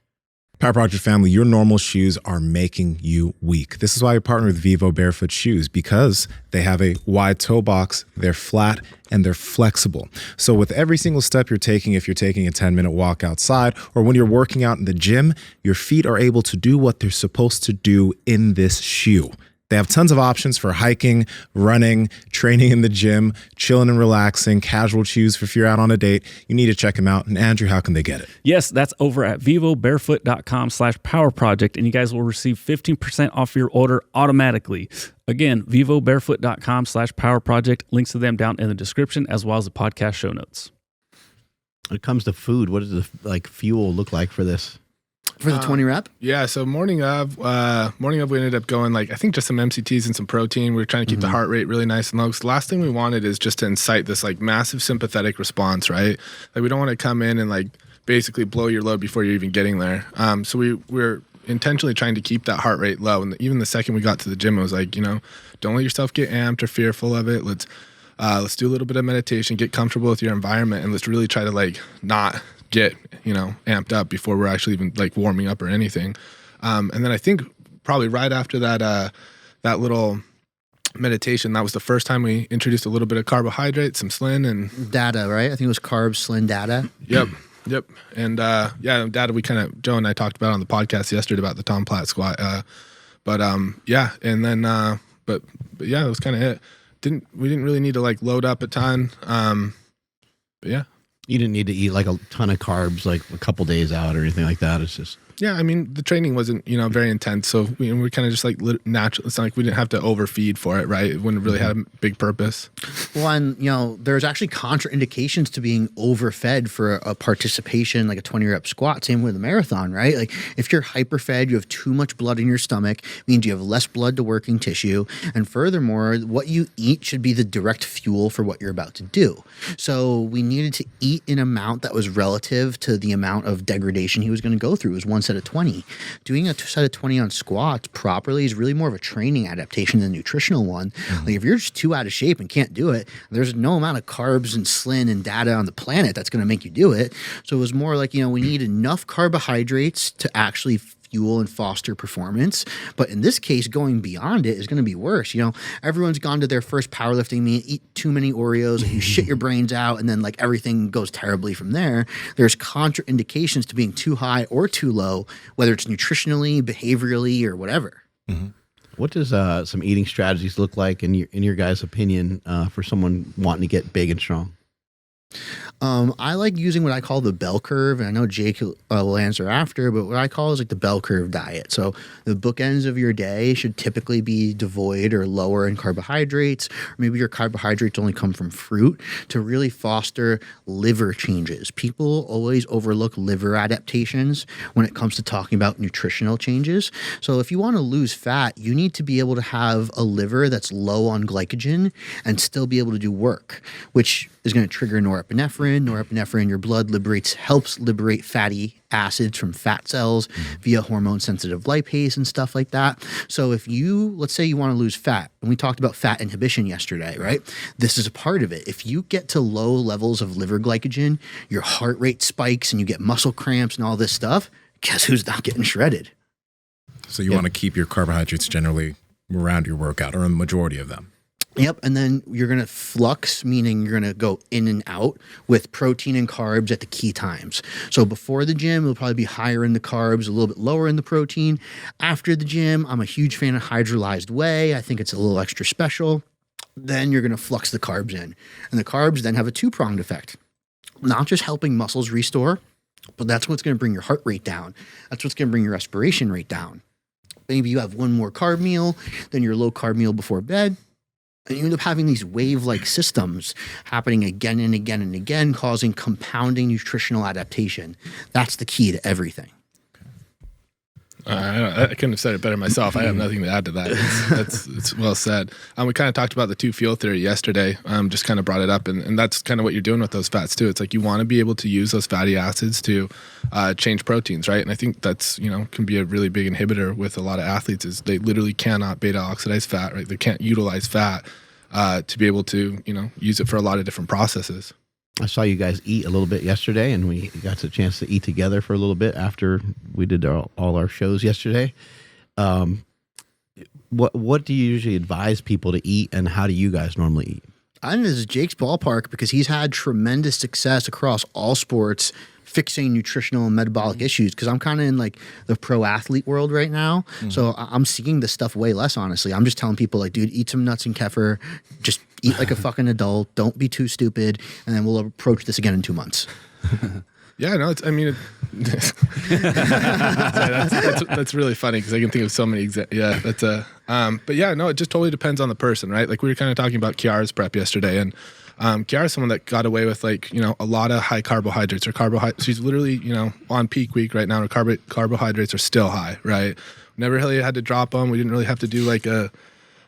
Power Project family, your normal shoes are making you weak. This is why I partner with Vivo Barefoot Shoes, because they have a wide toe box, they're flat, and they're flexible. So with every single step you're taking, if you're taking a 10-minute walk outside or when you're working out in the gym, your feet are able to do what they're supposed to do in this shoe. They have tons of options for hiking, running, training in the gym, chilling and relaxing, casual shoes for if you're out on a date. You need to check them out. And Andrew, how can they get it? Yes, that's over at vivobarefoot.com/powerproject, and you guys will receive 15% off your order automatically. Again, vivobarefoot.com/powerproject. Links to them down in the description as well as the podcast show notes. When it comes to food, what does the fuel look like for this? For the 20 rep? Yeah, so morning of we ended up going I think just some MCTs and some protein. We were trying to keep the heart rate really nice and low. So the last thing we wanted is just to incite this massive sympathetic response, right? We don't want to come in and basically blow your load before you're even getting there. So we're intentionally trying to keep that heart rate low. And even the second we got to the gym, it was don't let yourself get amped or fearful of it. Let's do a little bit of meditation, get comfortable with your environment, and let's really try to not get amped up before we're actually even warming up or anything. And then I think probably right after that little meditation, that was the first time we introduced a little bit of carbohydrate, some Slin and data, right? I think it was carbs, Slin, data. Yep. And data we Joe and I talked about on the podcast yesterday about the Tom Platt squat. But and then but yeah, that was kind of it. We didn't really need to load up a ton. But yeah. You didn't need to eat a ton of carbs a couple days out or anything like that. It's just Yeah, I mean, the training wasn't, very intense. So we're kind of just natural. It's not like we didn't have to overfeed for it, right? It wouldn't really have a big purpose. Well, and, there's actually contraindications to being overfed for a participation, like a 20 rep squat. Same with a marathon, right? If you're hyperfed, you have too much blood in your stomach, means you have less blood to working tissue. And furthermore, what you eat should be the direct fuel for what you're about to do. So we needed to eat an amount that was relative to the amount of degradation he was going to go through. It was one set of 20. Doing a set of 20 on squats properly is really more of a training adaptation than a nutritional one. If you're just too out of shape and can't do it, there's no amount of carbs and Slin and data on the planet that's going to make you do it. So it was more we need enough carbohydrates to actually fuel and foster performance. But in this case, going beyond it is going to be worse. Everyone's gone to their first powerlifting meet, eat too many Oreos, and you shit your brains out, and then everything goes terribly from there. There's contraindications to being too high or too low, whether it's nutritionally, behaviorally, or whatever. Mm-hmm. What does some eating strategies look like in your guys' opinion for someone wanting to get big and strong? I like using what I call the bell curve, and I know Jake will answer after, but what I call is the bell curve diet. So the bookends of your day should typically be devoid or lower in carbohydrates, or maybe your carbohydrates only come from fruit to really foster liver changes. People always overlook liver adaptations when it comes to talking about nutritional changes. So if you want to lose fat, you need to be able to have a liver that's low on glycogen and still be able to do work, which is going to trigger norepinephrine. Norepinephrine in your blood helps liberate fatty acids from fat cells via hormone-sensitive lipase and stuff like that. So if let's say you want to lose fat, and we talked about fat inhibition yesterday, right? This is a part of it. If you get to low levels of liver glycogen, your heart rate spikes and you get muscle cramps and all this stuff. Guess who's not getting shredded? So you want to keep your carbohydrates generally around your workout, or a majority of them. Yep, and then you're going to flux, meaning you're going to go in and out with protein and carbs at the key times. So before the gym, it'll probably be higher in the carbs, a little bit lower in the protein. After the gym, I'm a huge fan of hydrolyzed whey. I think it's a little extra special. Then you're going to flux the carbs in. And the carbs then have a two-pronged effect. Not just helping muscles restore, but that's what's going to bring your heart rate down. That's what's going to bring your respiration rate down. Maybe you have one more carb meal, then your low-carb meal before bed. And you end up having these wave-like systems happening again and again and again, causing compounding nutritional adaptation. That's the key to everything. I couldn't have said it better myself. I have nothing to add to that. It's well said. We kind of talked about the two fuel theory yesterday. Just kind of brought it up, and that's kind of what you're doing with those fats too. It's you want to be able to use those fatty acids to change proteins, right? And I think that's can be a really big inhibitor with a lot of athletes. Is they literally cannot beta oxidize fat, right? They can't utilize fat to be able to use it for a lot of different processes. I saw you guys eat a little bit yesterday, and we got the chance to eat together for a little bit after we did all our shows yesterday. What do you usually advise people to eat, and how do you guys normally eat? I think this is Jake's ballpark because he's had tremendous success across all sports fixing nutritional and metabolic issues, because I'm kind of in like the pro athlete world right now. So I'm seeing this stuff way less, honestly. I'm just telling people like, dude, eat some nuts and kefir, just eat like a fucking adult, don't be too stupid, and then we'll approach this again in 2 months. Yeah, no, that's really funny because I can think of so many but yeah, no, it just totally depends on the person, right? Like we were kind of talking about Kiara's prep yesterday, and Kiara's someone that got away with like, a lot of high carbohydrates or carbohydrates. She's literally, on peak week right now. Her carbohydrates are still high, right? Never really had to drop them. We didn't really have to do like a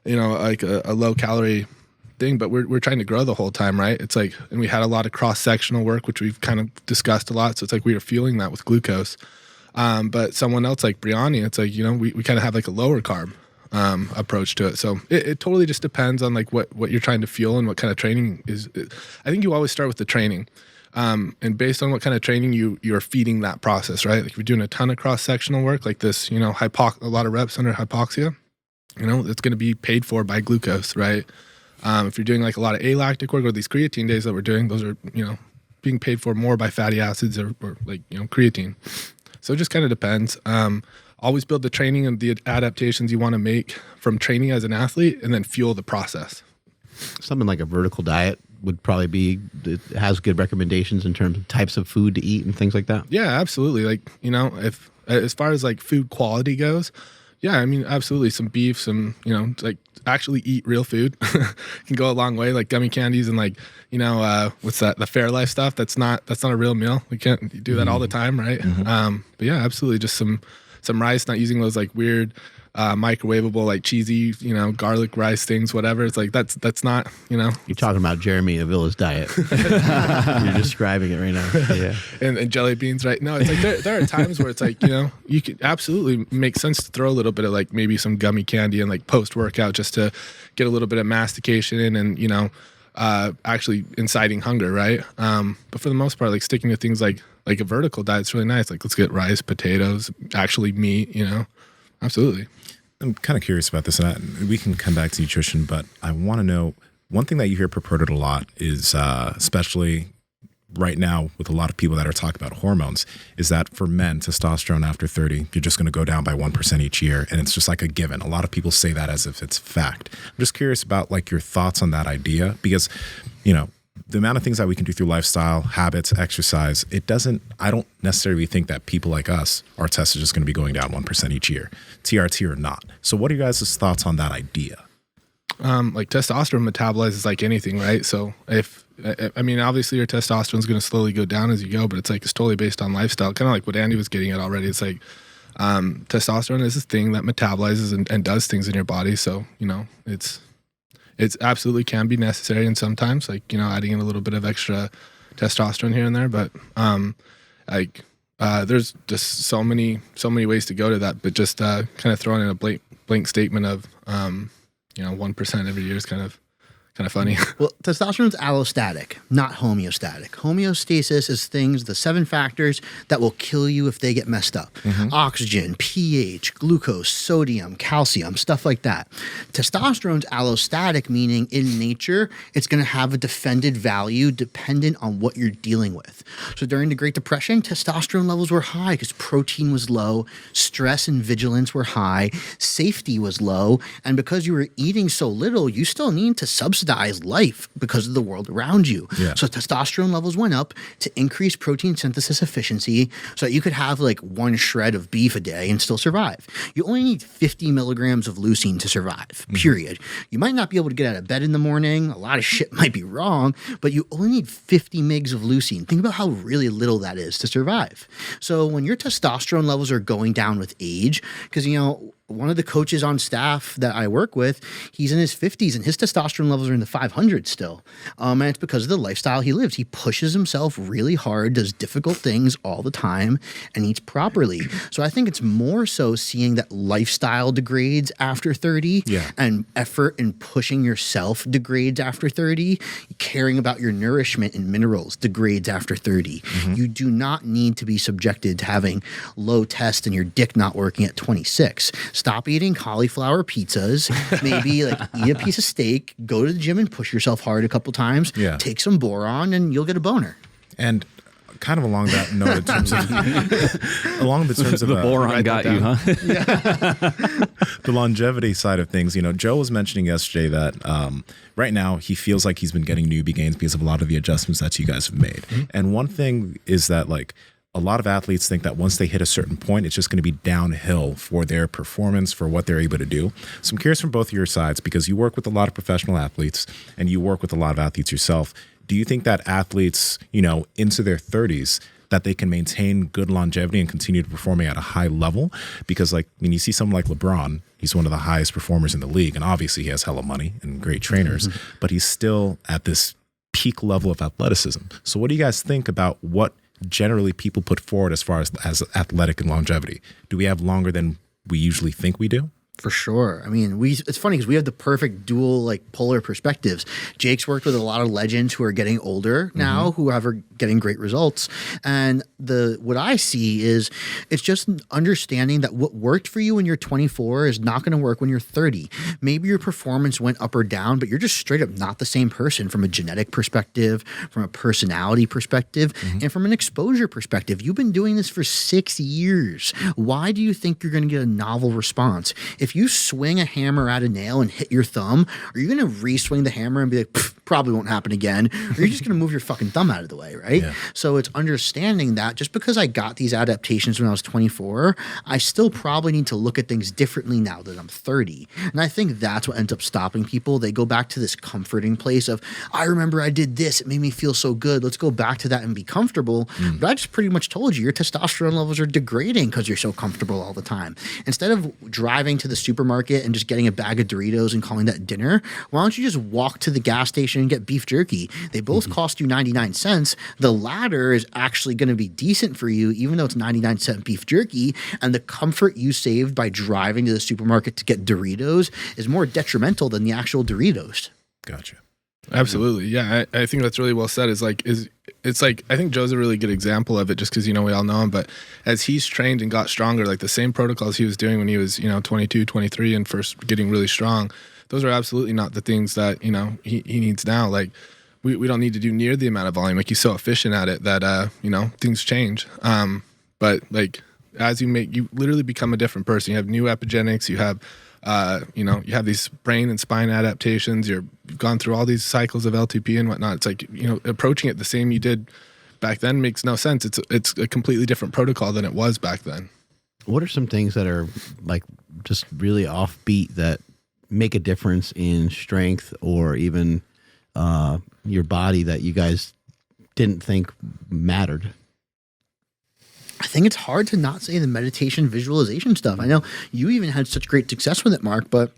low calorie thing, but we're trying to grow the whole time, right? It's like, and we had a lot of cross-sectional work, which we've kind of discussed a lot. So it's like we were fueling that with glucose. But someone else like Brianni, it's like, we kind of have like a lower carb approach to it. So it totally just depends on like what you're trying to fuel and what kind of training is. I think you always start with the training. And based on what kind of training you're feeding that process, right? Like if you're doing a ton of cross-sectional work like this, a lot of reps under hypoxia, it's going to be paid for by glucose, right? If you're doing like a lot of alactic work or these creatine days that we're doing, those are, being paid for more by fatty acids or like, creatine. So it just kind of depends. Always build the training and the adaptations you want to make from training as an athlete, and then fuel the process. Something like a vertical diet would probably it has good recommendations in terms of types of food to eat and things like that. Yeah, absolutely. Like, if as far as like food quality goes, yeah, I mean, absolutely. Some beef, some, like actually eat real food can go a long way. Like gummy candies and like, what's that? The Fairlife stuff. That's not a real meal. We can't do that all the time, right? But yeah, absolutely. Just some rice, not using those like weird microwavable, like cheesy, garlic rice things, whatever. It's like that's not, You're talking about Jeremy Avila's diet. You're describing it right now. Yeah. And jelly beans, right? No, it's like there are times where it's like, you could absolutely make sense to throw a little bit of like maybe some gummy candy and like post workout just to get a little bit of mastication in and actually inciting hunger, right? But for the most part, like sticking to things like a vertical diet's really nice. Like let's get rice, potatoes, actually meat, Absolutely. I'm kind of curious about this, and we can come back to nutrition, but I want to know, one thing that you hear purported a lot is, especially right now with a lot of people that are talking about hormones, is that for men, testosterone after 30, you're just going to go down by 1% each year, and it's just like a given. A lot of people say that as if it's fact. I'm just curious about like your thoughts on that idea, because, the amount of things that we can do through lifestyle, habits, exercise, I don't necessarily think that people like us, our test is just going to be going down 1% each year, TRT or not. So what are you guys' thoughts on that idea? Like testosterone metabolizes like anything, right? So obviously your testosterone is going to slowly go down as you go, but it's totally based on lifestyle. Kind of like what Andy was getting at already. It's like, testosterone is this thing that metabolizes and does things in your body. So, it's absolutely can be necessary, and sometimes like, adding in a little bit of extra testosterone here and there, but there's just so many ways to go to that, but just kind of throwing in a blank statement of 1% every year is kind of funny. Well, testosterone's allostatic, not homeostatic. Homeostasis is the 7 factors that will kill you if they get messed up. Oxygen, pH, glucose, sodium, calcium, stuff like that. Testosterone's allostatic, meaning in nature, it's going to have a defended value dependent on what you're dealing with. So during the Great Depression, testosterone levels were high because protein was low, stress and vigilance were high, safety was low, and because you were eating so little, you still need to subsidize life because of the world around you. Yeah. So testosterone levels went up to increase protein synthesis efficiency so that you could have like 1 shred of beef a day and still survive. You only need 50 milligrams of leucine to survive, period. You might not be able to get out of bed in the morning. A lot of shit might be wrong, but you only need 50 mgs of leucine. Think about how really little that is to survive. So when your testosterone levels are going down with age, because, one of the coaches on staff that I work with, he's in his 50s and his testosterone levels are in the 500s still. And it's because of the lifestyle he lives. He pushes himself really hard, does difficult things all the time, and eats properly. So I think it's more so seeing that lifestyle degrades after 30 and effort in pushing yourself degrades after 30. Caring about your nourishment and minerals degrades after 30. You do not need to be subjected to having low test and your dick not working at 26. Stop eating cauliflower pizzas, maybe like eat a piece of steak, go to the gym and push yourself hard a couple times, take some boron, and you'll get a boner. And kind of along that note, in terms of the boron got you, huh? The longevity side of things, Joe was mentioning yesterday that right now he feels like he's been getting newbie gains because of a lot of the adjustments that you guys have made. And one thing is that like a lot of athletes think that once they hit a certain point, it's just going to be downhill for their performance, for what they're able to do. So I'm curious from both of your sides, because you work with a lot of professional athletes and you work with a lot of athletes yourself. Do you think that athletes, into their 30s, that they can maintain good longevity and continue to performing at a high level? Because like when you see someone like LeBron, he's one of the highest performers in the league, and obviously he has hella money and great trainers, but he's still at this peak level of athleticism. So what do you guys think about what generally people put forward as far as athletic and longevity? Do we have longer than we usually think we do? For sure. I mean, it's funny because we have the perfect dual, like, polar perspectives. Jake's worked with a lot of legends who are getting older now, who are getting great results. And what I see is it's just understanding that what worked for you when you're 24 is not going to work when you're 30. Maybe your performance went up or down, but you're just straight up not the same person from a genetic perspective, from a personality perspective, and from an exposure perspective. You've been doing this for 6 years. Why do you think you're going to get a novel response? If you swing a hammer at a nail and hit your thumb, are you going to re-swing the hammer and be like, probably won't happen again? Or are you just going to move your fucking thumb out of the way, right? Yeah. So it's understanding that just because I got these adaptations when I was 24, I still probably need to look at things differently now that I'm 30. And I think that's what ends up stopping people. They go back to this comforting place of, I remember I did this. It made me feel so good. Let's go back to that and be comfortable. But I just pretty much told you, your testosterone levels are degrading because you're so comfortable all the time. Instead of driving to the supermarket and just getting a bag of Doritos and calling that dinner, why don't you just walk to the gas station and get beef jerky? They both cost you 99 cents. The latter is actually going to be decent for you, even though it's 99-cent beef jerky, and the comfort you saved by driving to the supermarket to get Doritos is more detrimental than the actual Doritos. Gotcha. Absolutely. Yeah. I think that's really well said. It's like, I think Joe's a really good example of it just because, we all know him, but as he's trained and got stronger, like the same protocols he was doing when he was, 22, 23 and first getting really strong, those are absolutely not the things that, he needs now. Like we don't need to do near the amount of volume. Like he's so efficient at it that, things change. But like as you literally become a different person, you have new epigenetics, you have, you have these brain and spine adaptations. You've gone through all these cycles of LTP and whatnot. It's like, approaching it the same you did back then makes no sense. It's a completely different protocol than it was back then. What are some things that are like just really offbeat that make a difference in strength or even your body that you guys didn't think mattered? I think it's hard to not say the meditation visualization stuff. I know you even had such great success with it, Mark, but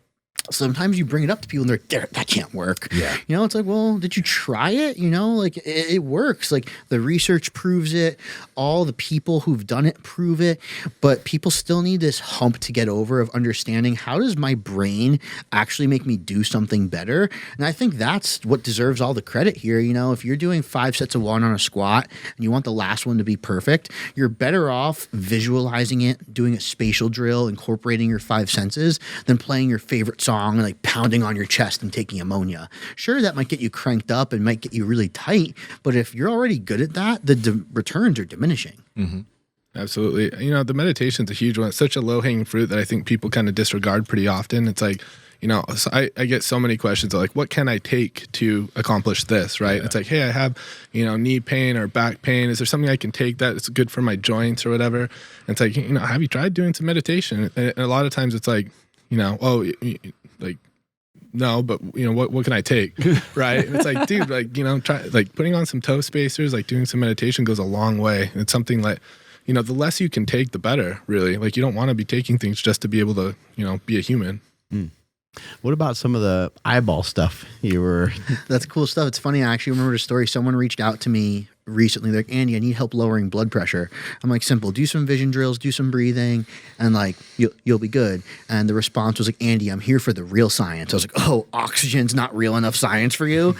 sometimes you bring it up to people and they're like, that can't work. Yeah. It's like, well, did you try it? Like it works. Like the research proves it. All the people who've done it prove it. But people still need this hump to get over of understanding, how does my brain actually make me do something better? And I think that's what deserves all the credit here. If you're doing 5 sets of 1 on a squat and you want the last one to be perfect, you're better off visualizing it, doing a spatial drill, incorporating your 5 senses, than playing your favorite song and like pounding on your chest and taking ammonia. Sure, that might get you cranked up and might get you really tight, but if you're already good at that, the returns are diminishing. Absolutely. The meditation's a huge one. It's such a low-hanging fruit that I think people kind of disregard pretty often. It's like, I get so many questions like, what can I take to accomplish this, right? Yeah. It's like, hey, I have, knee pain or back pain. Is there something I can take that is good for my joints or whatever? And it's like, have you tried doing some meditation? And a lot of times it's like, no, but what can I take? Right. And it's like, dude, try putting on some toe spacers, like doing some meditation goes a long way. It's something like, the less you can take, the better, really. Like, you don't want to be taking things just to be able to, be a human. What about some of the eyeball stuff you were? That's cool stuff. It's funny. I actually remember a story. Someone reached out to me recently. They're like, Andy, I need help lowering blood pressure. I'm like, simple. Do some vision drills, do some breathing, and like you'll be good. And the response was like, Andy, I'm here for the real science. I was like, oh, oxygen's not real enough science for you,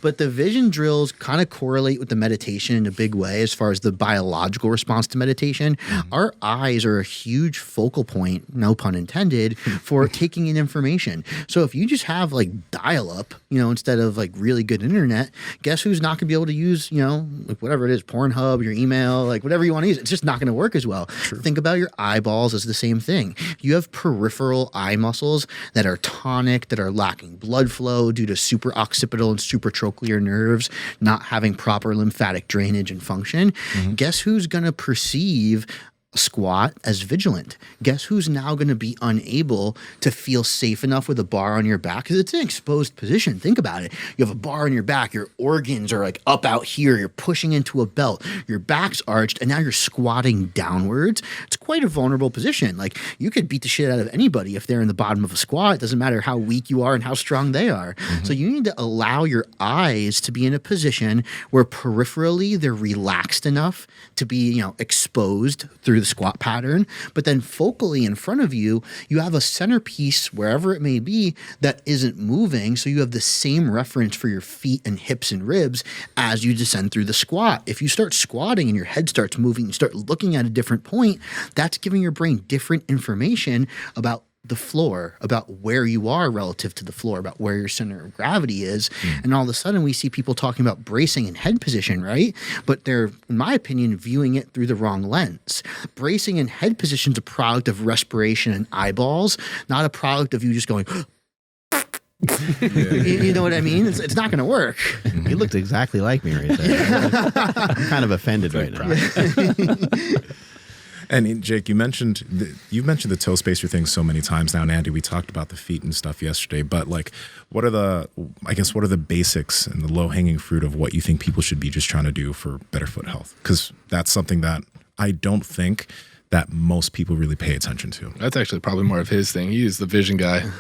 But the vision drills kind of correlate with the meditation in a big way as far as the biological response to meditation. Our eyes are a huge focal point, no pun intended, for taking in information. So if you just have like dial up, instead of like really good internet, guess who's not going to be able to use, like whatever it is, Pornhub, your email, like whatever you want to use, it's just not going to work as well. True. Think about your eyeballs as the same thing. You have peripheral eye muscles that are tonic, that are lacking blood flow due to supraoccipital and supratrochlear nerves not having proper lymphatic drainage and function. Guess who's going to perceive squat as vigilant? Guess who's now going to be unable to feel safe enough with a bar on your back? Because it's an exposed position. Think about it. You have a bar on your back. Your organs are like up out here. You're pushing into a belt. Your back's arched, and now you're squatting downwards. It's quite a vulnerable position. Like, you could beat the shit out of anybody if they're in the bottom of a squat. It doesn't matter how weak you are and how strong they are. So you need to allow your eyes to be in a position where peripherally they're relaxed enough to be, exposed through the squat pattern, but then focally in front of you, you have a centerpiece, wherever it may be, that isn't moving. So you have the same reference for your feet and hips and ribs as you descend through the squat. If you start squatting and your head starts moving, you start looking at a different point, that's giving your brain different information about the floor, about where you are relative to the floor, about where your center of gravity is. And all of a sudden we see people talking about bracing and head position, right? But they're, in my opinion, viewing it through the wrong lens. Bracing and head position is a product of respiration and eyeballs, not a product of you just going, you know what I mean? It's not going to work. You looked exactly like me right there. I'm kind of offended right now. And Jake, you've mentioned the toe spacer thing so many times now. And Andy, we talked about the feet and stuff yesterday, but like, what are the basics and the low hanging fruit of what you think people should be just trying to do for better foot health? Because that's something that I don't think that most people really pay attention to. That's actually probably more of his thing. He is the vision guy.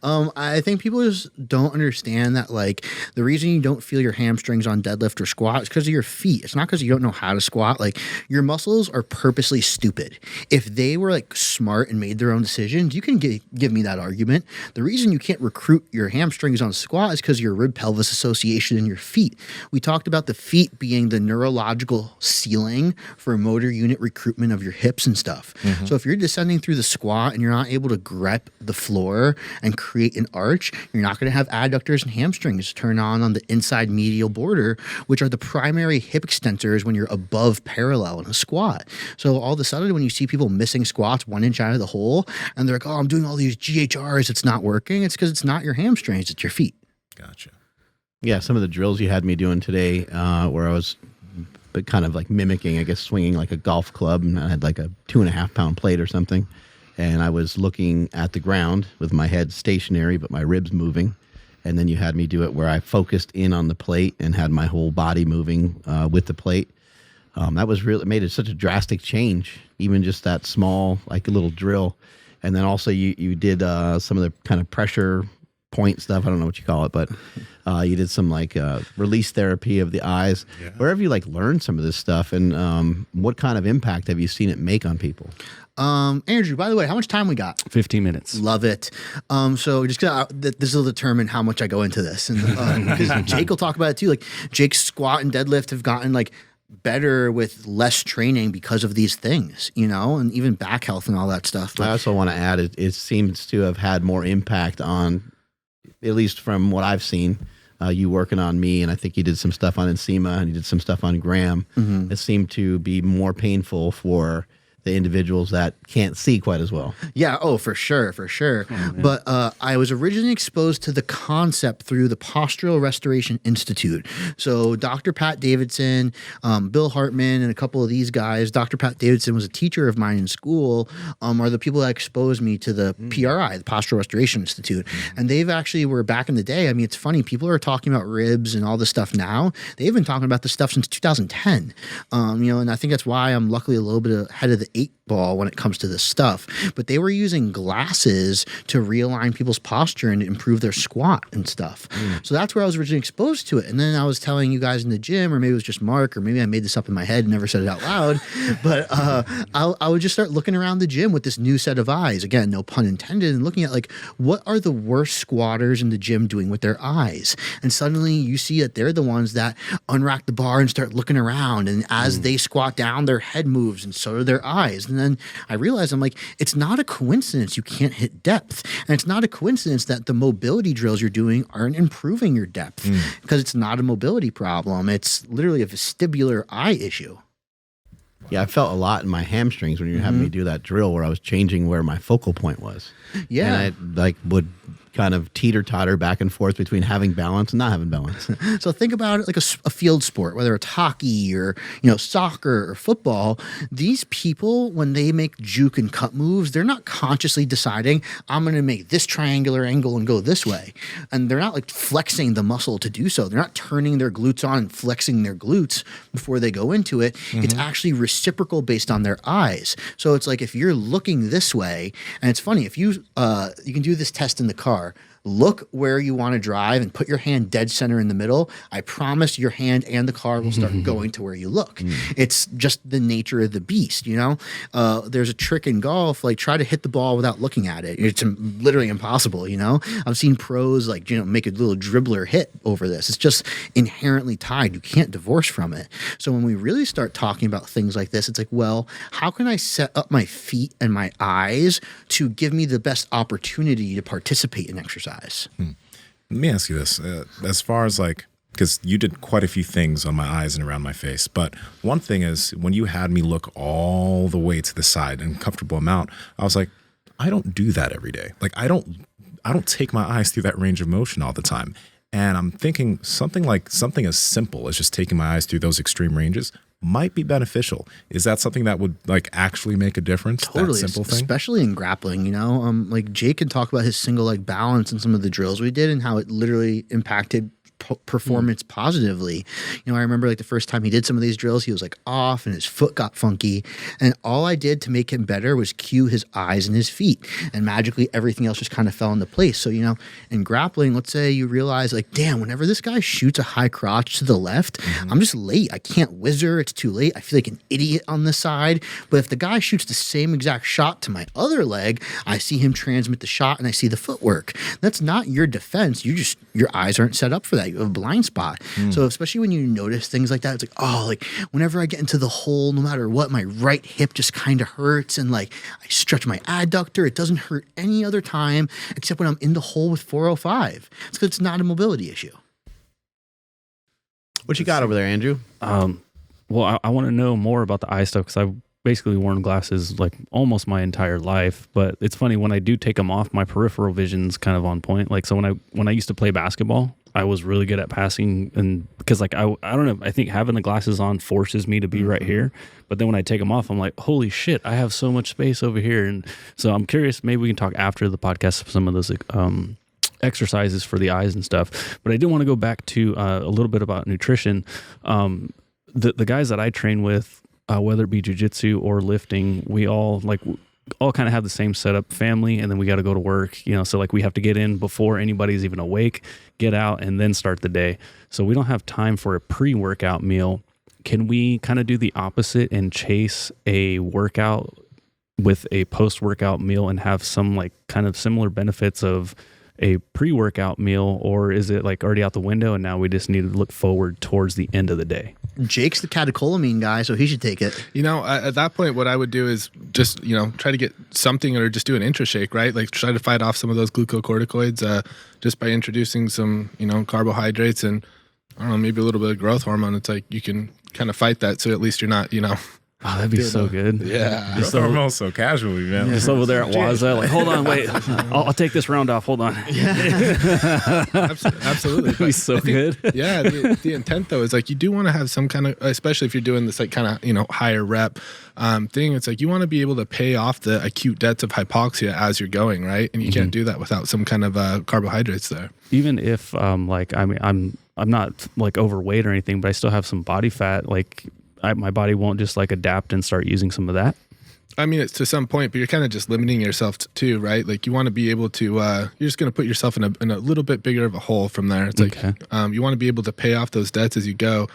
I think people just don't understand that, like, the reason you don't feel your hamstrings on deadlift or squat is because of your feet. It's not because you don't know how to squat. Like, your muscles are purposely stupid. If they were like smart and made their own decisions, you can give me that argument. The reason you can't recruit your hamstrings on squat is because of your rib pelvis association in your feet. We talked about the feet being the neurological ceiling for motor unit recruitment of your hips and stuff. So if you're descending through the squat and you're not able to grip the floor and create an arch, you're not going to have adductors and hamstrings turn on the inside medial border, which are the primary hip extensors when you're above parallel in a squat. So all of a sudden, when you see people missing squats 1 inch out of the hole and they're like, oh, I'm doing all these GHRs, it's not working. It's because it's not your hamstrings, it's your feet. Gotcha. Yeah, some of the drills you had me doing today where I was kind of like mimicking, I guess, swinging like a golf club, and I had like a 2.5 pound plate or something, and I was looking at the ground with my head stationary but my ribs moving, and then you had me do it where I focused in on the plate and had my whole body moving with the plate. That was really made it such a drastic change, even just that small like a little drill. And then also you did some of the kind of pressure point stuff. I don't know what you call it, but you did some like release therapy of the eyes. Yeah. Where have you like learned some of this stuff, and what kind of impact have you seen it make on people? Andrew, by the way, how much time we got? 15 minutes. Love it. So just this will determine how much I go into this, and because Jake will talk about it too. Like, Jake's squat and deadlift have gotten like better with less training because of these things, and even back health and all that stuff. But I also want to add, it seems to have had more impact on, at least from what I've seen, you working on me, and I think you did some stuff on Nsima and you did some stuff on Graham. It seemed to be more painful for to individuals that can't see quite as well. Yeah, for sure. But I was originally exposed to the concept through the Postural Restoration Institute. So Dr. Pat Davidson, Bill Hartman, and a couple of these guys, Dr. Pat Davidson was a teacher of mine in school, are the people that exposed me to the PRI, the Postural Restoration Institute. And they've actually were back in the day. I mean, it's funny. People are talking about ribs and all this stuff now. They've been talking about this stuff since 2010. And I think that's why I'm luckily a little bit ahead of the 8 ball when it comes to this stuff. But they were using glasses to realign people's posture and improve their squat and stuff. So that's where I was originally exposed to it. And then I was telling you guys in the gym, or maybe it was just Mark, or maybe I made this up in my head and never said it out loud. But I would just start looking around the gym with this new set of eyes. Again, no pun intended. And looking at like, what are the worst squatters in the gym doing with their eyes? And suddenly you see that they're the ones that unrack the bar and start looking around. And as they squat down, their head moves and so do their eyes. And then I realized, I'm like, it's not a coincidence you can't hit depth. And it's not a coincidence that the mobility drills you're doing aren't improving your depth, because it's not a mobility problem. It's literally a vestibular eye issue. Yeah, I felt a lot in my hamstrings when you were having me do that drill where I was changing where my focal point was. Yeah. And I would kind of teeter-totter back and forth between having balance and not having balance. So think about it like a field sport, whether it's hockey or, soccer or football. These people, when they make juke and cut moves, they're not consciously deciding, I'm going to make this triangular angle and go this way. And they're not like flexing the muscle to do so. They're not turning their glutes on and flexing their glutes before they go into it. It's actually reciprocal based on their eyes. So it's like if you're looking this way, and it's funny, if you can do this test in the car. Look where you want to drive and put your hand dead center in the middle. I promise your hand and the car will start going to where you look. It's just the nature of the beast, There's a trick in golf, like try to hit the ball without looking at it. It's literally impossible, I've seen pros make a little dribbler hit over this. It's just inherently tied. You can't divorce from it. So when we really start talking about things like this, it's like, well, how can I set up my feet and my eyes to give me the best opportunity to participate in exercise? Let me ask you this. As far as because you did quite a few things on my eyes and around my face, but one thing is when you had me look all the way to the side in a comfortable amount, I was like, I don't do that every day. Like I don't take my eyes through that range of motion all the time. And I'm thinking something as simple as just taking my eyes through those extreme ranges might be beneficial. Is that something that would actually make a difference? Totally, that simple thing? Especially in grappling, like Jake can talk about his single leg balance and some of the drills we did and how it literally impacted performance positively. I remember the first time he did some of these drills, he was off and his foot got funky. And all I did to make him better was cue his eyes and his feet. And magically everything else just kind of fell into place. So, in grappling, let's say you realize damn, whenever this guy shoots a high crotch to the left, I'm just late. I can't whizzer. It's too late. I feel like an idiot on the side. But if the guy shoots the same exact shot to my other leg, I see him transmit the shot and I see the footwork. That's not your defense. Your eyes aren't set up for that. You have a blind spot. So especially when you notice things like that, it's whenever I get into the hole, no matter what, my right hip just kind of hurts. And I stretch my adductor. It doesn't hurt any other time except when I'm in the hole with 405. It's because it's not a mobility issue. What you got over there, Andrew? Well, I want to know more about the eye stuff because I've basically worn glasses almost my entire life. But it's funny, when I do take them off, my peripheral vision's kind of on point. So when I used to play basketball, I was really good at passing, and because I don't know, I think having the glasses on forces me to be right here. But then when I take them off, I'm like, holy shit, I have so much space over here. And so I'm curious, maybe we can talk after the podcast some of those exercises for the eyes and stuff. But I did want to go back to a little bit about nutrition. The guys that I train with, whether it be jiu-jitsu or lifting, we all kind of have the same setup, family, and then we got to go to work, so we have to get in before anybody's even awake, get out, and then start the day. So we don't have time for a pre-workout meal. Can we kind of do the opposite and chase a workout with a post-workout meal and have some kind of similar benefits of a pre-workout meal, or is it already out the window and now we just need to look forward towards the end of the day? Jake's the catecholamine guy, so he should take it. At that point, what I would do is just, try to get something or just do an intra-shake, right? Try to fight off some of those glucocorticoids just by introducing some, carbohydrates and, I don't know, maybe a little bit of growth hormone. It's you can kind of fight that, so at least you're not, Oh, that'd be so good. Yeah. Just You're over, almost so casually, man. just over there at Waza, like, hold on, wait, I'll take this round off. Hold on. Absolutely. That'd be so good. Yeah, the intent though is like you do want to have some kind of, especially if you're doing this like kind of higher rep thing. It's like you want to be able to pay off the acute debts of hypoxia as you're going, right? And you can't do that without some kind of carbohydrates there. Even if like I'm not like overweight or anything, but I still have some body fat. Like my body won't just like adapt and start using some of that. I mean, it's to some point, but you're kind of just limiting yourself too, right? Like you want to be able to, you're just going to put yourself in a little bit bigger of a hole from there. It's like you want to be able to pay off those debts as you go,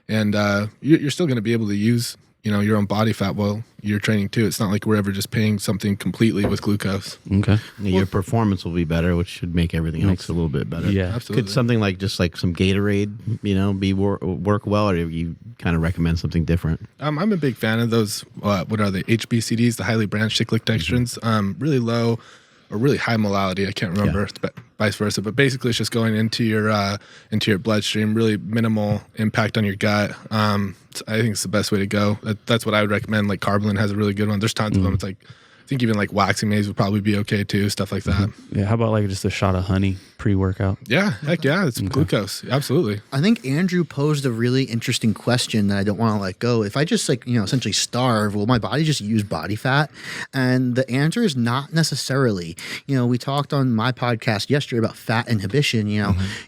and you're still going to be able to use your own body fat while you're training too. It's not like we're ever just paying something completely with glucose. Okay. Your performance will be better, which should make everything else a little bit better. Yeah, absolutely. Could something like just like some Gatorade, be work well, or do you kind of recommend something different? I'm a big fan of those. What are they? HBCDs, the highly branched cyclic dextrins. Really low or really high molality. I can't remember. It's vice versa, but basically it's just going into your bloodstream. Really minimal impact on your gut. I think it's the best way to go. That's what I would recommend. Like Carbolin has a really good one. There's tons of them. It's like, I think even like waxing maize would probably be okay too. Stuff like that. Yeah. How about like just a shot of honey pre-workout? Yeah. Heck yeah. It's glucose. Absolutely. I think Andrew posed a really interesting question that I don't want to let go. If I just essentially starve, will my body just use body fat? And the answer is not necessarily. We talked on my podcast yesterday about fat inhibition.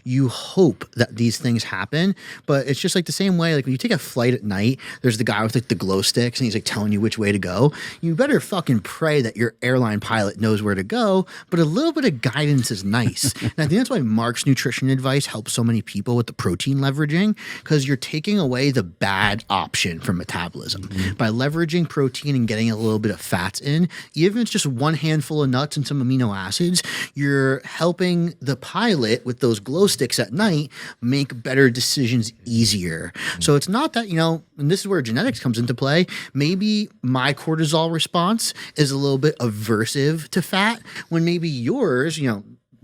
You hope that these things happen, but it's just like the same way, like when you take a flight at night, there's the guy with like the glow sticks and he's like telling you which way to go. You better fucking pray that your airline pilot knows where to go, but a little bit of guidance is nice. And I think that's why Mark's nutrition advice helps so many people with the protein leveraging, because you're taking away the bad option for metabolism. By leveraging protein and getting a little bit of fats in, even if it's just one handful of nuts and some amino acids, you're helping the pilot with those glow sticks at night make better decisions easier. So it's not that, and this is where genetics comes into play. Maybe my cortisol response is a little bit aversive to fat, when maybe yours,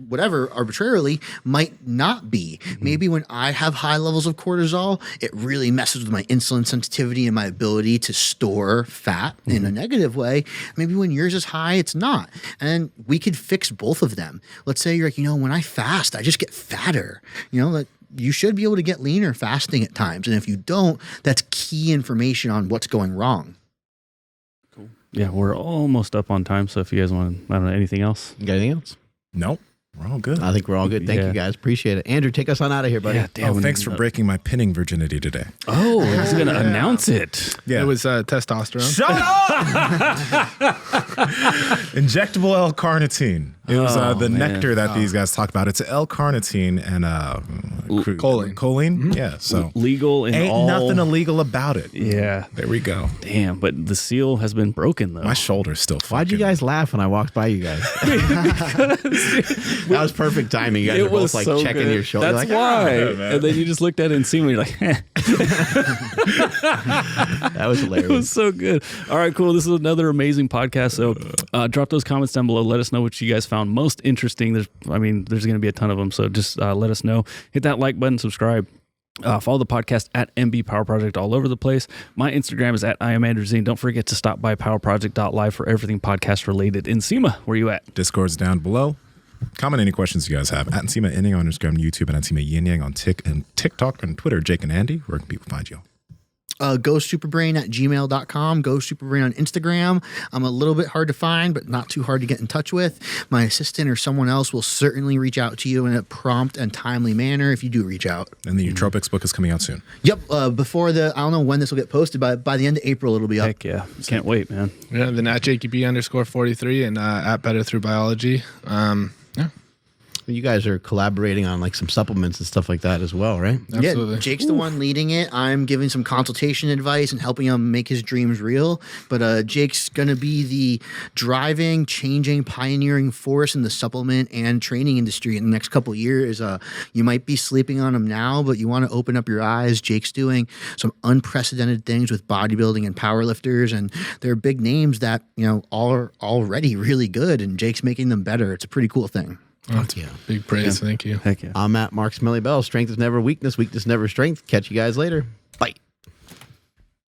whatever, arbitrarily, might not be. Maybe when I have high levels of cortisol, it really messes with my insulin sensitivity and my ability to store fat in a negative way. Maybe when yours is high, it's not. And we could fix both of them. Let's say you're like, when I fast, I just get fatter. You should be able to get leaner fasting at times. And if you don't, that's key information on what's going wrong. Yeah, we're almost up on time. So if you guys want, I don't know, anything else? You got anything else? Nope. We're all good. I think we're all good. Thank you guys. Appreciate it. Andrew, take us on out of here, buddy. Yeah, damn, Thanks for breaking my pinning virginity today. Oh, he's going to announce it. Yeah. It was testosterone. Shut up! Injectable L-carnitine. It was the nectar that these guys talk about. It's L-carnitine and choline. Choline? Yeah. So legal in ain't all. nothing illegal about it. Yeah. There we go. Damn, but the seal has been broken though. My shoulder's still Why'd you fucking- guys laugh when I walked by you guys? That was perfect timing. You guys were both like so checking good. your shoulder. That's like, why. man. And then you just looked at it and Nsima, you're like, That was It was hilarious. so good. All right, cool. This is another amazing podcast. So drop those comments down below. Let us know what you guys found most interesting. There's going to be a ton of them. So just let us know. Hit that like button, subscribe. Follow the podcast at MB Power Project all over the place. My Instagram is at I am Andrew Z. Don't forget to stop by powerproject.live for everything podcast related. And Nsima, where you at? Discord's down below. Comment any questions you guys have. At Nsima Inyang on Instagram, YouTube, and at Nsima Inyang on TikTok and Twitter. Jake and Andy, where can people find you? GoSuperbrain@gmail.com. GoSuperbrain on Instagram. I'm a little bit hard to find, but not too hard to get in touch with. My assistant or someone else will certainly reach out to you in a prompt and timely manner if you do reach out. And the Nootropics book is coming out soon. Yep. Before I don't know when this will get posted, but by the end of April, it'll be up. Heck yeah. Can't wait, man. Yeah, then at JKB_43 and at Better Through Biology. You guys are collaborating on like some supplements and stuff like that as well, right? Absolutely. Yeah, Jake's the one leading it. I'm giving some consultation advice and helping him make his dreams real. But Jake's going to be the driving, changing, pioneering force in the supplement and training industry in the next couple of years. You might be sleeping on him now, but you want to open up your eyes. Jake's doing some unprecedented things with bodybuilding and powerlifters, and they're big names that are already really good, and Jake's making them better. It's a pretty cool thing. Fuck yeah. Big praise. Thank you. Heck yeah. I'm at Mark Smelly Bell. Strength is never weakness. Weakness never strength. Catch you guys later.